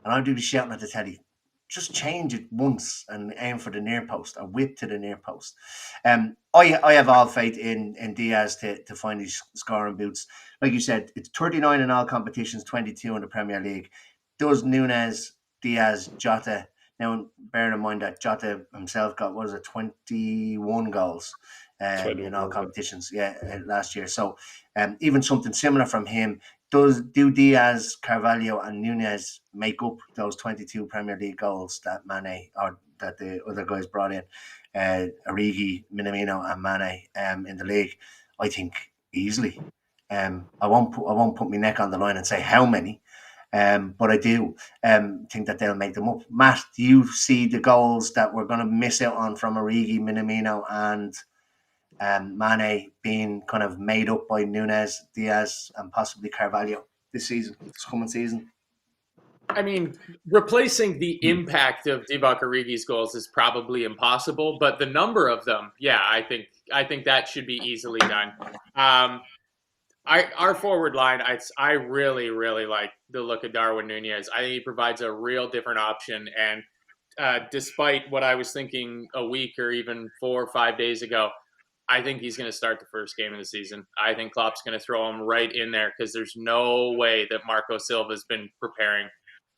And I'll do the shouting at the telly. Just change it once and aim for the near post or whip to the near post. I have all faith in Diaz to find these scoring boots. Like you said, it's 39 in all competitions, 22 in the Premier League. Does Nunez, Diaz, Jota. Now, bear in mind that Jota himself got, 21 goals in all competitions last year. So even something similar from him. Do Diaz, Carvalho, and Nunez make up those 22 Premier League goals that Mane or that the other guys brought in? Origi, Minamino, and Mane in the league. I think easily. I won't put my neck on the line and say how many, but I do think that they'll make them up. Matt, do you see the goals that we're going to miss out on from Origi, Minamino, and Mane being kind of made up by Nunez, Diaz, and possibly Carvalho this coming season? I mean, replacing the impact of Divock Origi's goals is probably impossible, but the number of them, yeah, I think that should be easily done. Our forward line, I really, really like the look of Darwin Nunez. I think he provides a real different option, and despite what I was thinking a week or even 4 or 5 days ago, I think he's going to start the first game of the season. I think Klopp's going to throw him right in there because there's no way that Marco Silva's been preparing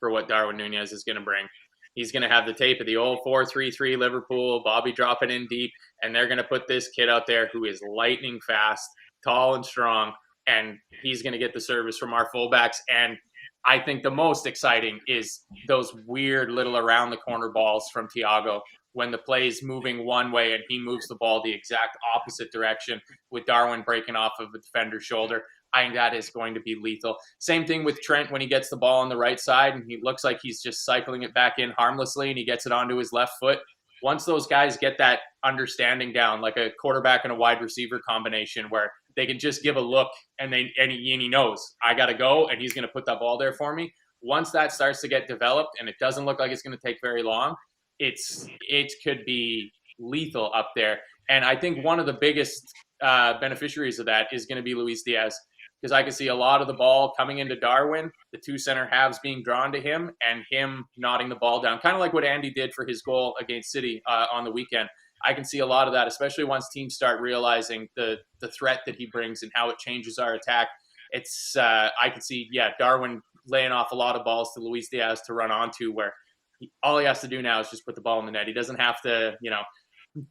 for what Darwin Nunez is going to bring. He's going to have the tape of the old 4-3-3 Liverpool, Bobby dropping in deep, and they're going to put this kid out there who is lightning fast, tall and strong, and he's going to get the service from our fullbacks. And I think the most exciting is those weird little around the corner balls from Thiago when the play is moving one way and he moves the ball the exact opposite direction with Darwin breaking off of a defender's shoulder. I think that is going to be lethal. Same thing with Trent when he gets the ball on the right side and he looks like he's just cycling it back in harmlessly and he gets it onto his left foot. Once those guys get that understanding down, like a quarterback and a wide receiver combination where they can just give a look and he knows I got to go and he's going to put that ball there for me. Once that starts to get developed and it doesn't look like it's going to take very long, it could be lethal up there. And I think one of the biggest beneficiaries of that is going to be Luis Diaz, because I can see a lot of the ball coming into Darwin, the two center halves being drawn to him and him knotting the ball down, kind of like what Andy did for his goal against City on the weekend. I can see a lot of that, especially once teams start realizing the threat that he brings and how it changes our attack. I can see, Darwin laying off a lot of balls to Luis Diaz to run onto where all he has to do now is just put the ball in the net. He doesn't have to,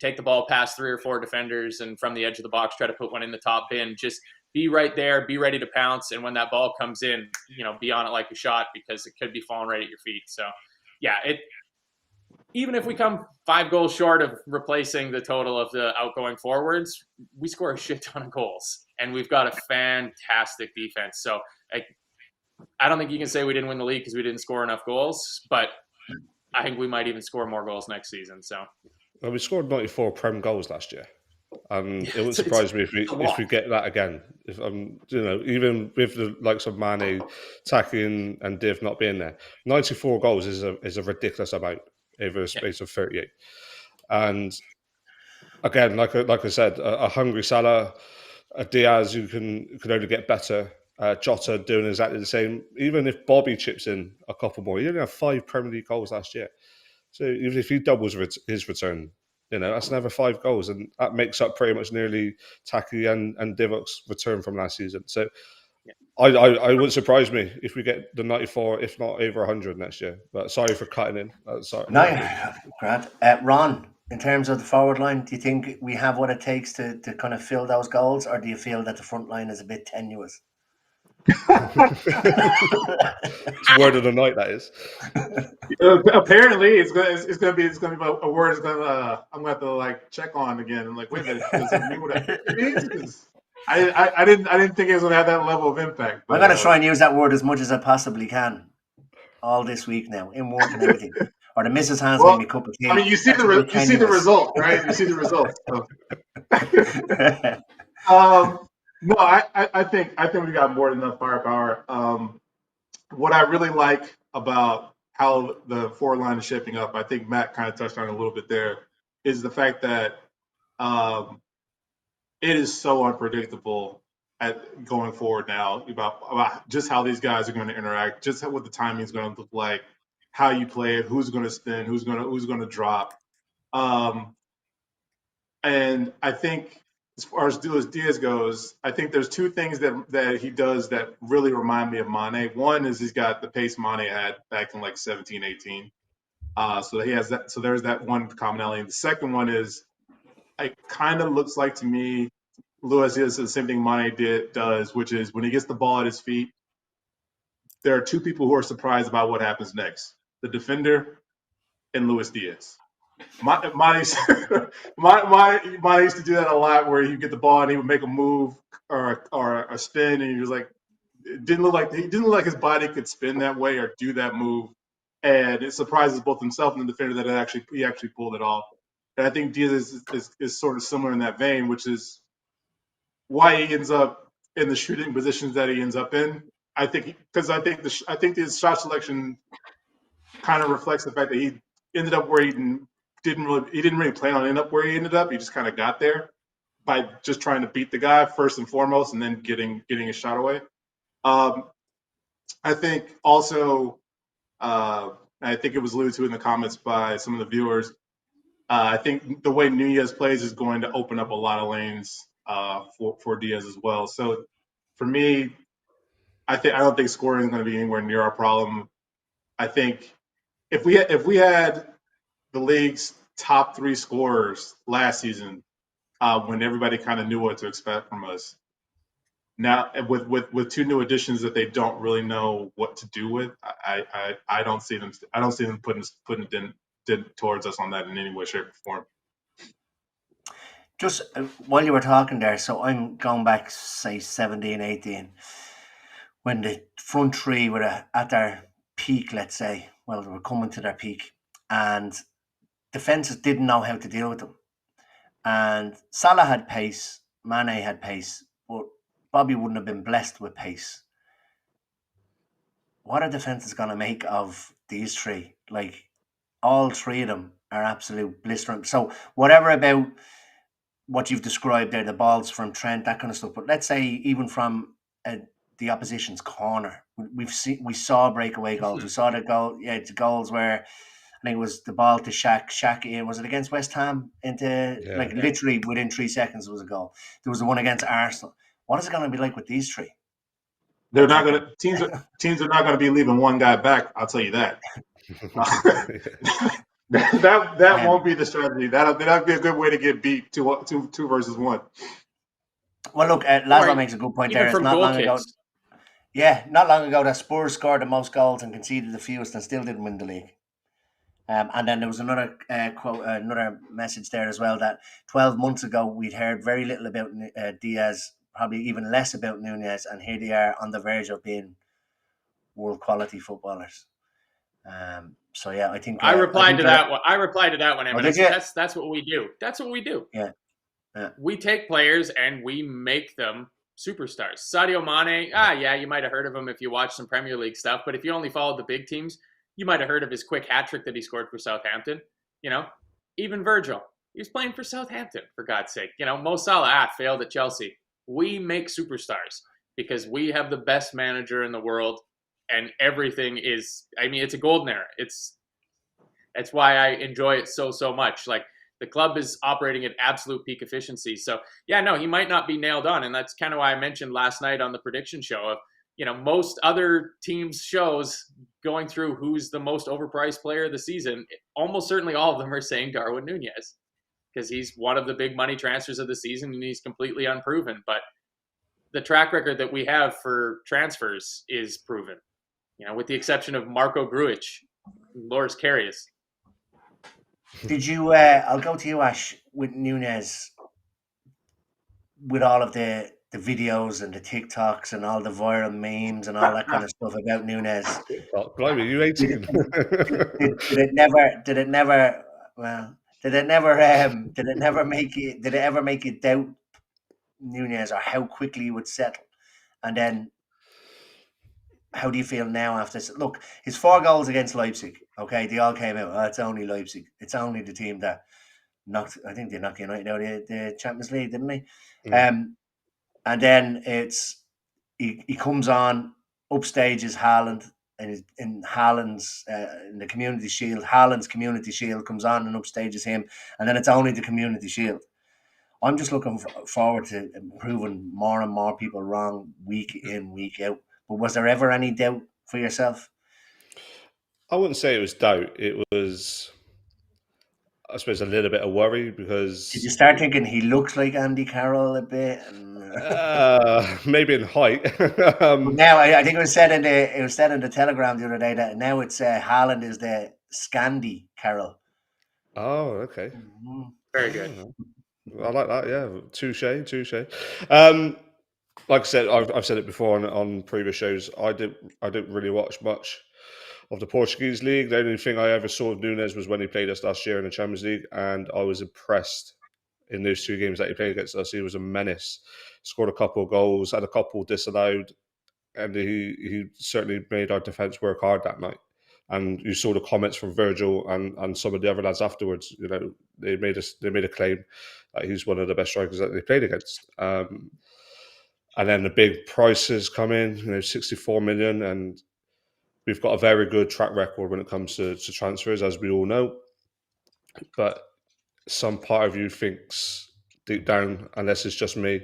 take the ball past 3 or 4 defenders and from the edge of the box try to put one in the top bin. Just be right there, be ready to pounce, and when that ball comes in, be on it like a shot because it could be falling right at your feet. So, even if we come 5 goals short of replacing the total of the outgoing forwards, we score a shit ton of goals, and we've got a fantastic defense. So, I don't think you can say we didn't win the league because we didn't score enough goals, but I think we might even score more goals next season. So, well, we scored 94 Prem goals last year, and it wouldn't surprise me if we get that again. If even with the likes of Mane, Taki, and Div not being there, 94 goals is a ridiculous amount over a space of 38. And again, like I said, a hungry Salah, a Diaz who can only get better. Jota doing exactly the same. Even if Bobby chips in a couple more, he only had 5 Premier League goals last year. So even if he doubles his return, that's another 5 goals, and that makes up pretty much nearly Taki and Divock's return from last season. So I wouldn't surprise me if we get the 94, if not over 100 next year. But sorry for cutting in. Sorry. No, Grant. Ron, in terms of the forward line, do you think we have what it takes to kind of fill those goals, or do you feel that the front line is a bit tenuous? It's word of the night, that is. Apparently, it's gonna be a word. I'm gonna have to like check on again. I'm like, wait a minute, does it mean what it means? 'Cause I didn't think it was gonna have that level of impact. I'm gonna try and use that word as much as I possibly can all this week now, in work and everything. Or the missus hands me a cup of tea. I mean, you see the result, right? You see the result. So. No, I think we got more than enough firepower. What I really like about how the forward line is shaping up, I think Matt kind of touched on it a little bit there, is the fact that it is so unpredictable going forward now about just how these guys are going to interact, just what the timing is going to look like, how you play it, who's going to spin, who's going to drop. And I think as far as Diaz goes, I think there's two things that he does that really remind me of Mane. One is he's got the pace Mane had back in like 17, 18. So he has that. So there's that one commonality. The second one is it kind of looks like to me, Luis Diaz does the same thing Mane does, which is when he gets the ball at his feet, there are two people who are surprised about what happens next: the defender and Luis Diaz. Mane used to do that a lot, where he'd get the ball and he would make a move or a spin, and he was like, he didn't look like his body could spin that way or do that move, and it surprises both himself and the defender that he actually pulled it off. And I think Diaz is sort of similar in that vein, which is why he ends up in the shooting positions that he ends up in. I think his shot selection kind of reflects the fact that he ended up where he didn't really plan on ending up where he ended up. He just kind of got there by just trying to beat the guy first and foremost, and then getting a shot away. I think also, I think it was alluded to in the comments by some of the viewers. I think the way Nunez plays is going to open up a lot of lanes for Diaz as well. So for me, I don't think scoring is going to be anywhere near our problem. I think if we had the league's top 3 scorers last season, when everybody kind of knew what to expect from us, now with 2 new additions that they don't really know what to do with, I don't see them putting dent towards us on that in any way, shape, or form. Just while you were talking there, so I'm going back, say 17, 18, when the front 3 were at their peak, let's say. Well, they were coming to their peak, and defenses didn't know how to deal with them. And Salah had pace, Mane had pace, but Bobby wouldn't have been blessed with pace. What are defenses going to make of these 3? Like, all 3 of them are absolute blistering. So whatever about what you've described there, the balls from Trent, that kind of stuff. But let's say even from the opposition's corner, we saw breakaway goals. We saw the goals where I think it was the ball to Shaq in. Was it against West Ham? Literally within 3 seconds was a goal. There was the one against Arsenal. What is it going to be like with these 3? They're not going to teams are not going to be leaving one guy back. I'll tell you that. That won't be the strategy. That'd be a good way to get beat 2 versus 1. Well, look, Laszlo makes a good point there. It's not long ago. Yeah, not long ago that Spurs scored the most goals and conceded the fewest and still didn't win the league. And then there was another quote, another message there as well, that 12 months ago we'd heard very little about Diaz, probably even less about Nunez, and here they are on the verge of being world quality footballers. So yeah, I think I replied to that one. Emmet. That's what we do. That's what we do. Yeah. We take players and we make them superstars. Sadio Mane, you might have heard of him if you watch some Premier League stuff, but if you only followed the big teams, you might have heard of his quick hat trick that he scored for Southampton. Even Virgil, he was playing for Southampton, for God's sake. Mo Salah failed at Chelsea. We make superstars because we have the best manager in the world, and everything is, it's a golden era. That's why I enjoy it so much. Like, the club is operating at absolute peak efficiency. So, he might not be nailed on. And that's kind of why I mentioned last night on the prediction show of, most other teams' shows going through who's the most overpriced player of the season. Almost certainly all of them are saying Darwin Nunez, because he's one of the big money transfers of the season and he's completely unproven. But the track record that we have for transfers is proven. With the exception of Marco Grujic, Loris Karius. Did you? I'll go to you, Ash, with Nunez, with all of the videos and the TikToks and all the viral memes and all that kind of stuff about Nunez. Blimey, you 18? Did it never? Did it never? Well, did it never? Did it never make you? Did it ever make you doubt Nunez or how quickly he would settle? And then, how do you feel now after this? Look, his 4 goals against Leipzig. Okay, they all came out. Oh, it's only Leipzig. It's only the team that knocked. I think they knocked United out of the Champions League, didn't they? And then it's he comes on, upstages Haaland, and in Haaland's in the Community Shield, Haaland's Community Shield comes on and upstages him, and then it's only the Community Shield. I'm just looking forward to proving more and more people wrong week in, week out. But was there ever any doubt for yourself? I wouldn't say it was doubt. It was, I suppose, a little bit of worry because... Did you start thinking he looks like Andy Carroll a bit? Maybe in height. Now, I think it was said in the Telegram the other day that now it's Haaland is the Scandi Carroll. Oh, okay. Mm-hmm. Very good. I like that. Yeah, touche. Like I said, I've said it before on previous shows. I didn't really watch much of the Portuguese league. The only thing I ever saw of Nunez was when he played us last year in the Champions League, and I was impressed in those 2 games that he played against us. He was a menace. Scored a couple of goals, had a couple disallowed, and he certainly made our defence work hard that night. And you saw the comments from Virgil and some of the other lads afterwards. They made a claim that he's one of the best strikers that they played against. And then the big prices come in, 64 million, and we've got a very good track record when it comes to transfers, as we all know. But some part of you thinks deep down, unless it's just me,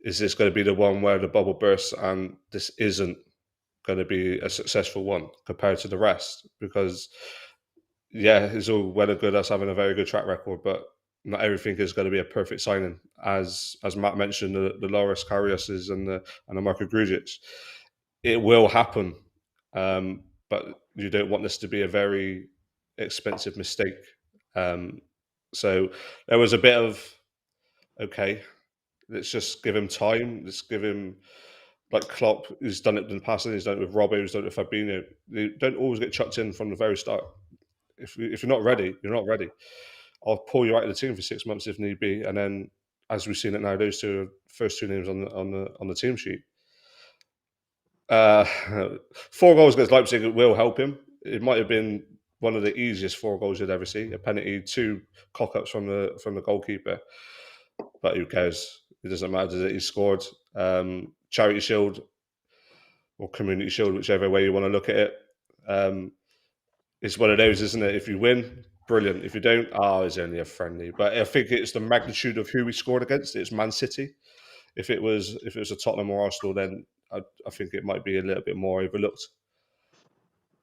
is this going to be the one where the bubble bursts and this isn't going to be a successful one compared to the rest? Because, yeah, it's all well and good us having a very good track record, but not everything is going to be a perfect signing. As Matt mentioned, the Loris Kariuses and the Marco Grujic. It will happen, but you don't want this to be a very expensive mistake. So there was a bit of, okay, let's just give him time. Let's give him, like Klopp, who's done it in the past, and he's done it with Robbo, who's done it with Fabinho. They don't always get chucked in from the very start. If you're not ready, you're not ready. I'll pull you out of the team for 6 months if need be, and then, as we've seen it now, those first 2 names on the team sheet. 4 goals against Leipzig will help him. It might have been one of the easiest 4 goals you'd ever see. A penalty, 2 cock-ups from the goalkeeper. But who cares? It doesn't matter that he scored. Charity Shield or Community Shield, whichever way you want to look at it. It's one of those, isn't it? If you win, brilliant. If you don't, it's only a friendly. But I think it's the magnitude of who we scored against. It's Man City. If it was a Tottenham or Arsenal, then I think it might be a little bit more overlooked.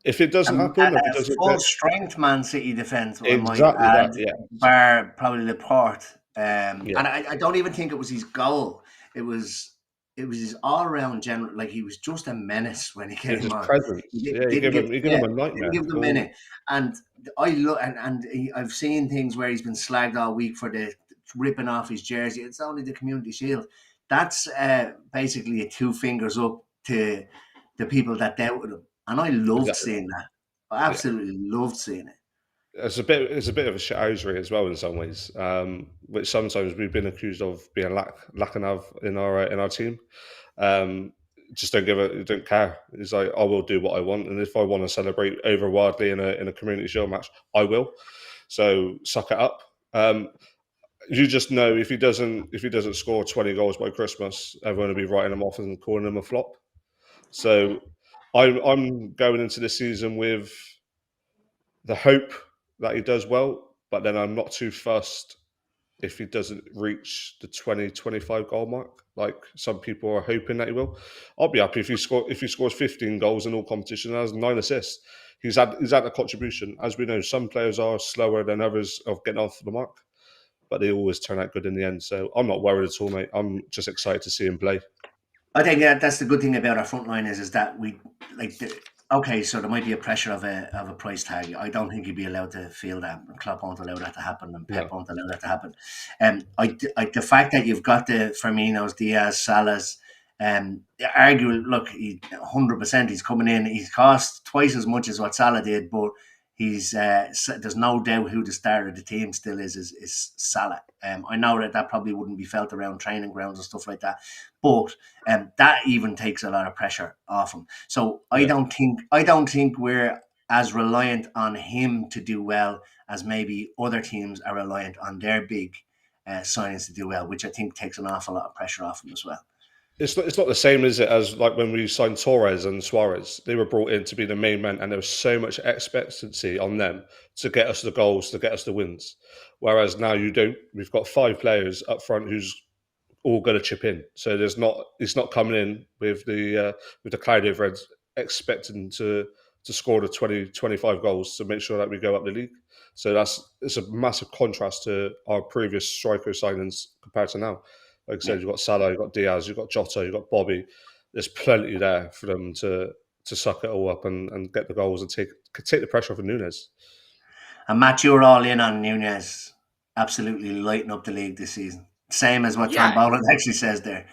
If it doesn't happen, if it doesn't full strength Man City defence, exactly add, that, yeah. Bar probably Laporte, and Yeah. I don't even think it was his goal. It was his all round general. Like, he was just a menace when he came on. Present. He gave him a nightmare. Give him a minute. And I look and I've seen things where he's been slagged all week for the ripping off his jersey. It's only the Community Shield. That's basically a 2 fingers up to the people that doubted him. And I loved seeing that. I absolutely loved seeing it. It's a bit of a shithousery as well in some ways, which sometimes we've been accused of being lacking of in our team. Just don't care. It's like, I will do what I want, and if I want to celebrate over wildly in a Community Shield match, I will. So suck it up. You just know if he doesn't score 20 goals by Christmas, everyone will be writing him off and calling him a flop. So I'm going into this season with the hope that he does well, but then I'm not too fussed if he doesn't reach the 20-25 goal mark, like some people are hoping that he will. I'll be happy if he scores 15 goals in all competitions and has 9 assists. He's had a contribution. As we know, some players are slower than others of getting off the mark, but they always turn out good in the end. So I'm not worried at all, mate. I'm just excited to see him play. I think that's the good thing about our front line is that we like. Okay, so there might be a pressure of a price tag. I don't think he'd be allowed to feel that. Klopp won't allow that to happen, and Pep won't allow that to happen. The fact that you've got the Firminos, Diaz, Salahs, argue. Look, 100%. He's coming in. He's cost twice as much as what Salah did, but he's there's no doubt who the star of the team still is Salah. I know that probably wouldn't be felt around training grounds and stuff like that, but that even takes a lot of pressure off him. So I don't think we're as reliant on him to do well as maybe other teams are reliant on their big signings to do well, which I think takes an awful lot of pressure off him as well. It's not the same, is it, as like when we signed Torres and Suarez? They were brought in to be the main men, and there was so much expectancy on them to get us the goals, to get us the wins. Whereas now you don't. We've got 5 players up front who's all going to chip in. So it's not coming in with the cloud overhead expecting to score the 20, 25 goals to make sure that we go up the league. So it's a massive contrast to our previous striker signings compared to now. Like I said, you've got Salah, you've got Diaz, you've got Jota, you've got Bobby. There's plenty there for them to suck it all up and get the goals and take the pressure off of Nunez. And Matt, you're all in on Nunez absolutely lighting up the league this season. Same as what Tom Boland actually says there.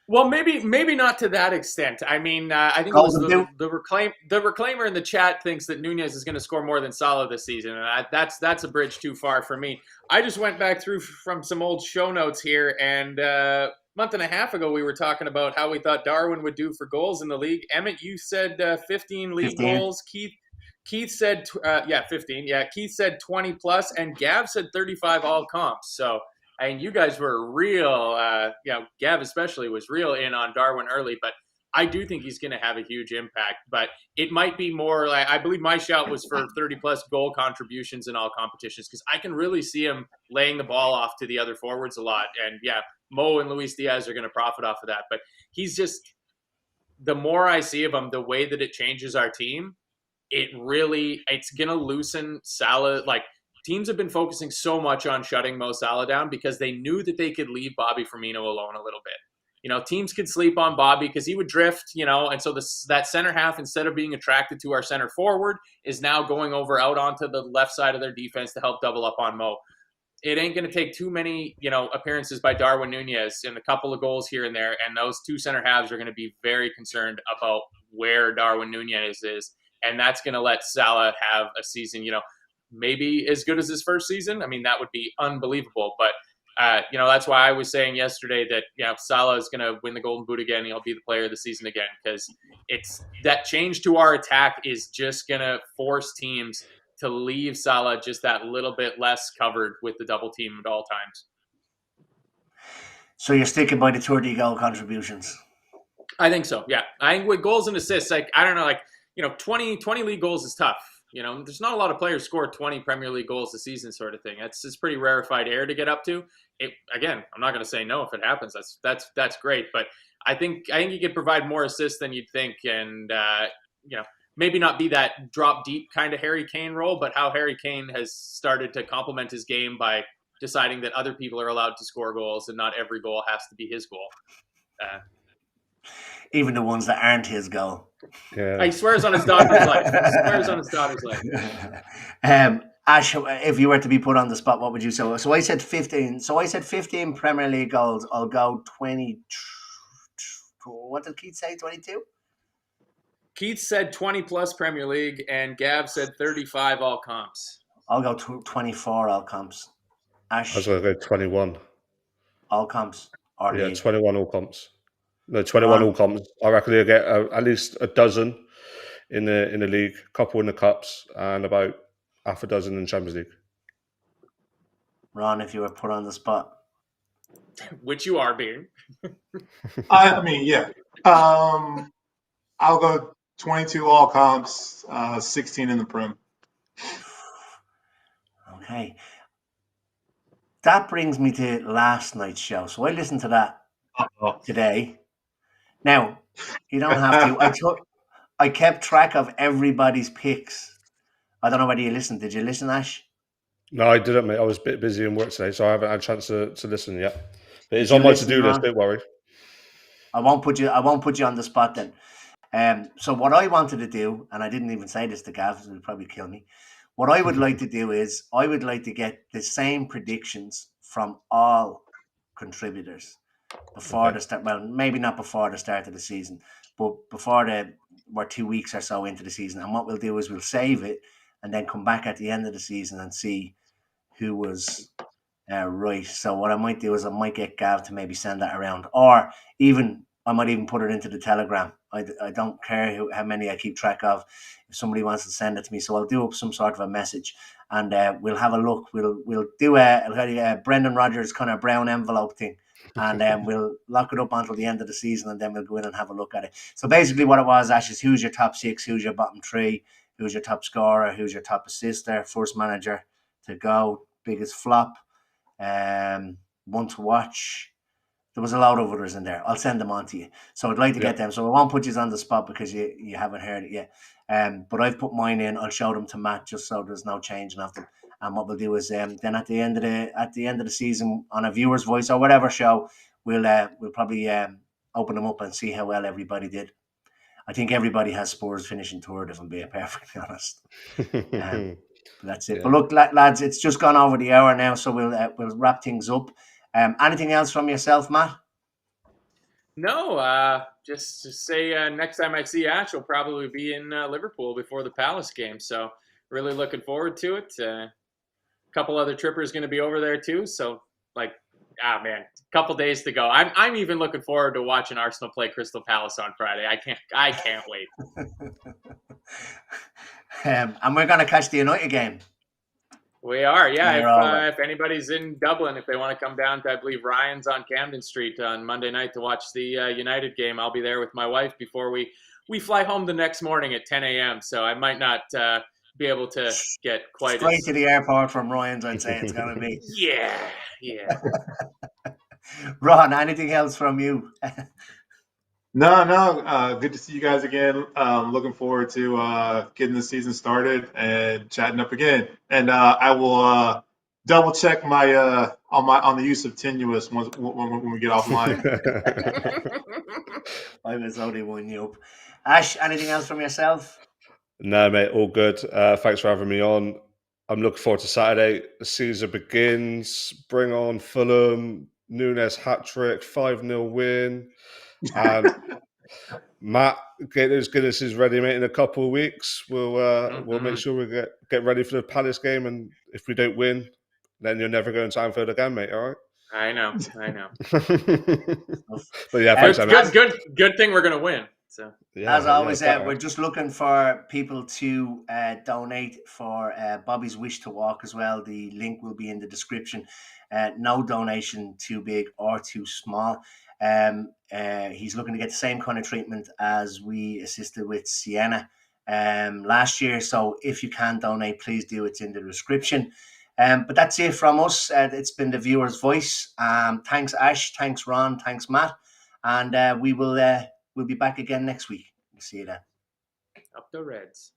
Well, maybe not to that extent. I mean, I think it was the reclaimer in the chat thinks that Nunez is going to score more than Salah this season, and that's a bridge too far for me. I just went back through from some old show notes here, and a month and a half ago we were talking about how we thought Darwin would do for goals in the league. Emmet, you said 15 league goals. Keith said 15. Yeah, Keith said 20 plus, and Gav said 35 all comps. So. I mean, you guys were real, Gav especially was real in on Darwin early, but I do think he's going to have a huge impact. But it might be more like, I believe my shout was for 30-plus goal contributions in all competitions, because I can really see him laying the ball off to the other forwards a lot. And, Mo and Luis Diaz are going to profit off of that. But he's just, the more I see of him, the way that it changes our team, it's going to loosen Salah, teams have been focusing so much on shutting Mo Salah down because they knew that they could leave Bobby Firmino alone a little bit. Teams could sleep on Bobby because he would drift, and so that center half, instead of being attracted to our center forward, is now going over out onto the left side of their defense to help double up on Mo. It ain't going to take too many, appearances by Darwin Nunez and a couple of goals here and there, and those two center halves are going to be very concerned about where Darwin Nunez is, and that's going to let Salah have a season, maybe as good as his first season. I mean, that would be unbelievable. But, that's why I was saying yesterday that, Salah is going to win the Golden Boot again. He'll be the player of the season again, because it's that change to our attack is just going to force teams to leave Salah just that little bit less covered with the double team at all times. So you're sticking by the 30 goal contributions? I think so, yeah. I think with goals and assists, I don't know, 20 league goals is tough. There's not a lot of players score 20 Premier League goals a season, sort of thing. It's pretty rarefied air to get up to. Again, I'm not going to say no if it happens. That's great, but I think you could provide more assists than you'd think, and maybe not be that drop deep kind of Harry Kane role, but how Harry Kane has started to complement his game by deciding that other people are allowed to score goals and not every goal has to be his goal. Even the ones that aren't his goal. Yeah. He swears on his daughter's life. Ash, if you were to be put on the spot, what would you say? So I said 15. So I said 15 Premier League goals. I'll go 20. What did Keith say? 22? Keith said 20 plus Premier League, and Gav said 35 all comps. I'll go 24 all comps. Ash? I was going to go 21. All comps? 21 all comps. No, 21 all comps. I reckon they'll get at least a dozen in the league, a couple in the cups, and about half a dozen in Champions League. Ron, if you were put on the spot. Which you are being. I mean, yeah. I'll go 22 all comps, 16 in the Prem. Okay. That brings me to last night's show. So I listened to that today. Now, you don't have to. I kept track of everybody's picks. I don't know whether you listened. Did you listen, Ash? No, I didn't, mate. I was a bit busy in work today, so I haven't had a chance to listen yet. But it's on my to-do list, don't worry. I won't put you on the spot then. So what I wanted to do, and I didn't even say this to Gav, so he'll probably kill me. What I would like to do is I would like to get the same predictions from all contributors before the start. Well, maybe not before the start of the season, but we're 2 weeks or so into the season. And what we'll do is we'll save it and then come back at the end of the season and see who was right. So what I might do is I might get Gav to maybe send that around, or even I might even put it into the Telegram. I don't care how many I keep track of. If somebody wants to send it to me, so I'll do up some sort of a message, and we'll have a look. We'll do a Brendan Rodgers kind of brown envelope thing, and we'll lock it up until the end of the season, and then we'll go in and have a look at it. So basically, what it was, Ash, is who's your top 6, who's your bottom 3, who's your top scorer, who's your top assister, first manager to go, biggest flop, one to watch. There was a lot of others in there. I'll send them on to you. So I'd like to get them. So I won't put you on the spot because you haven't heard it yet. But I've put mine in. I'll show them to Matt just so there's no changing of them. And what we'll do is then at the end of the season on a viewer's voice or whatever show, we'll probably open them up and see how well everybody did. I think everybody has Spurs finishing third, if I'm being perfectly honest. But that's it. Yeah. But look, lads, it's just gone over the hour now, so we'll wrap things up. Anything else from yourself, Matt? No, just to say next time I see Ash, will probably be in Liverpool before the Palace game. So really looking forward to it. A couple other trippers going to be over there too. So man, a couple days to go. I'm even looking forward to watching Arsenal play Crystal Palace on Friday. I can't wait. And we're going to catch the United game. We are, yeah. If anybody's in Dublin, if they want to come down to, I believe Ryan's on Camden Street on Monday night to watch the United game, I'll be there with my wife before we fly home the next morning at 10 a.m. So I might not be able to get quite straight to the airport from Ryan's. I'd say it's going to be. Yeah. Ron, anything else from you? No. Good to see you guys again. Looking forward to getting the season started and chatting up again. And I will double check my on the use of tenuous when we get offline. I was only one you up. Ash, anything else from yourself? No, mate, all good. Thanks for having me on. I'm looking forward to Saturday. The season begins. Bring on Fulham. Nunez hat-trick, 5-0 win. And Matt, get those Guinnesses ready, mate. In a couple of weeks, we'll make sure we get ready for the Palace game. And if we don't win, then you're never going to Anfield again, mate. All right? I know. But yeah, thanks, good thing we're going to win. So as always, we're just looking for people to donate for Bobby's Wish to Walk as well. The link will be in the description. No donation too big or too small. He's looking to get the same kind of treatment as we assisted with Sienna last year. So if you can donate, please do. It's in the description. But that's it from us. It's been the viewer's voice. Thanks, Ash. Thanks, Ron. Thanks, Matt. And we'll be back again next week. We'll see you then. Up the Reds.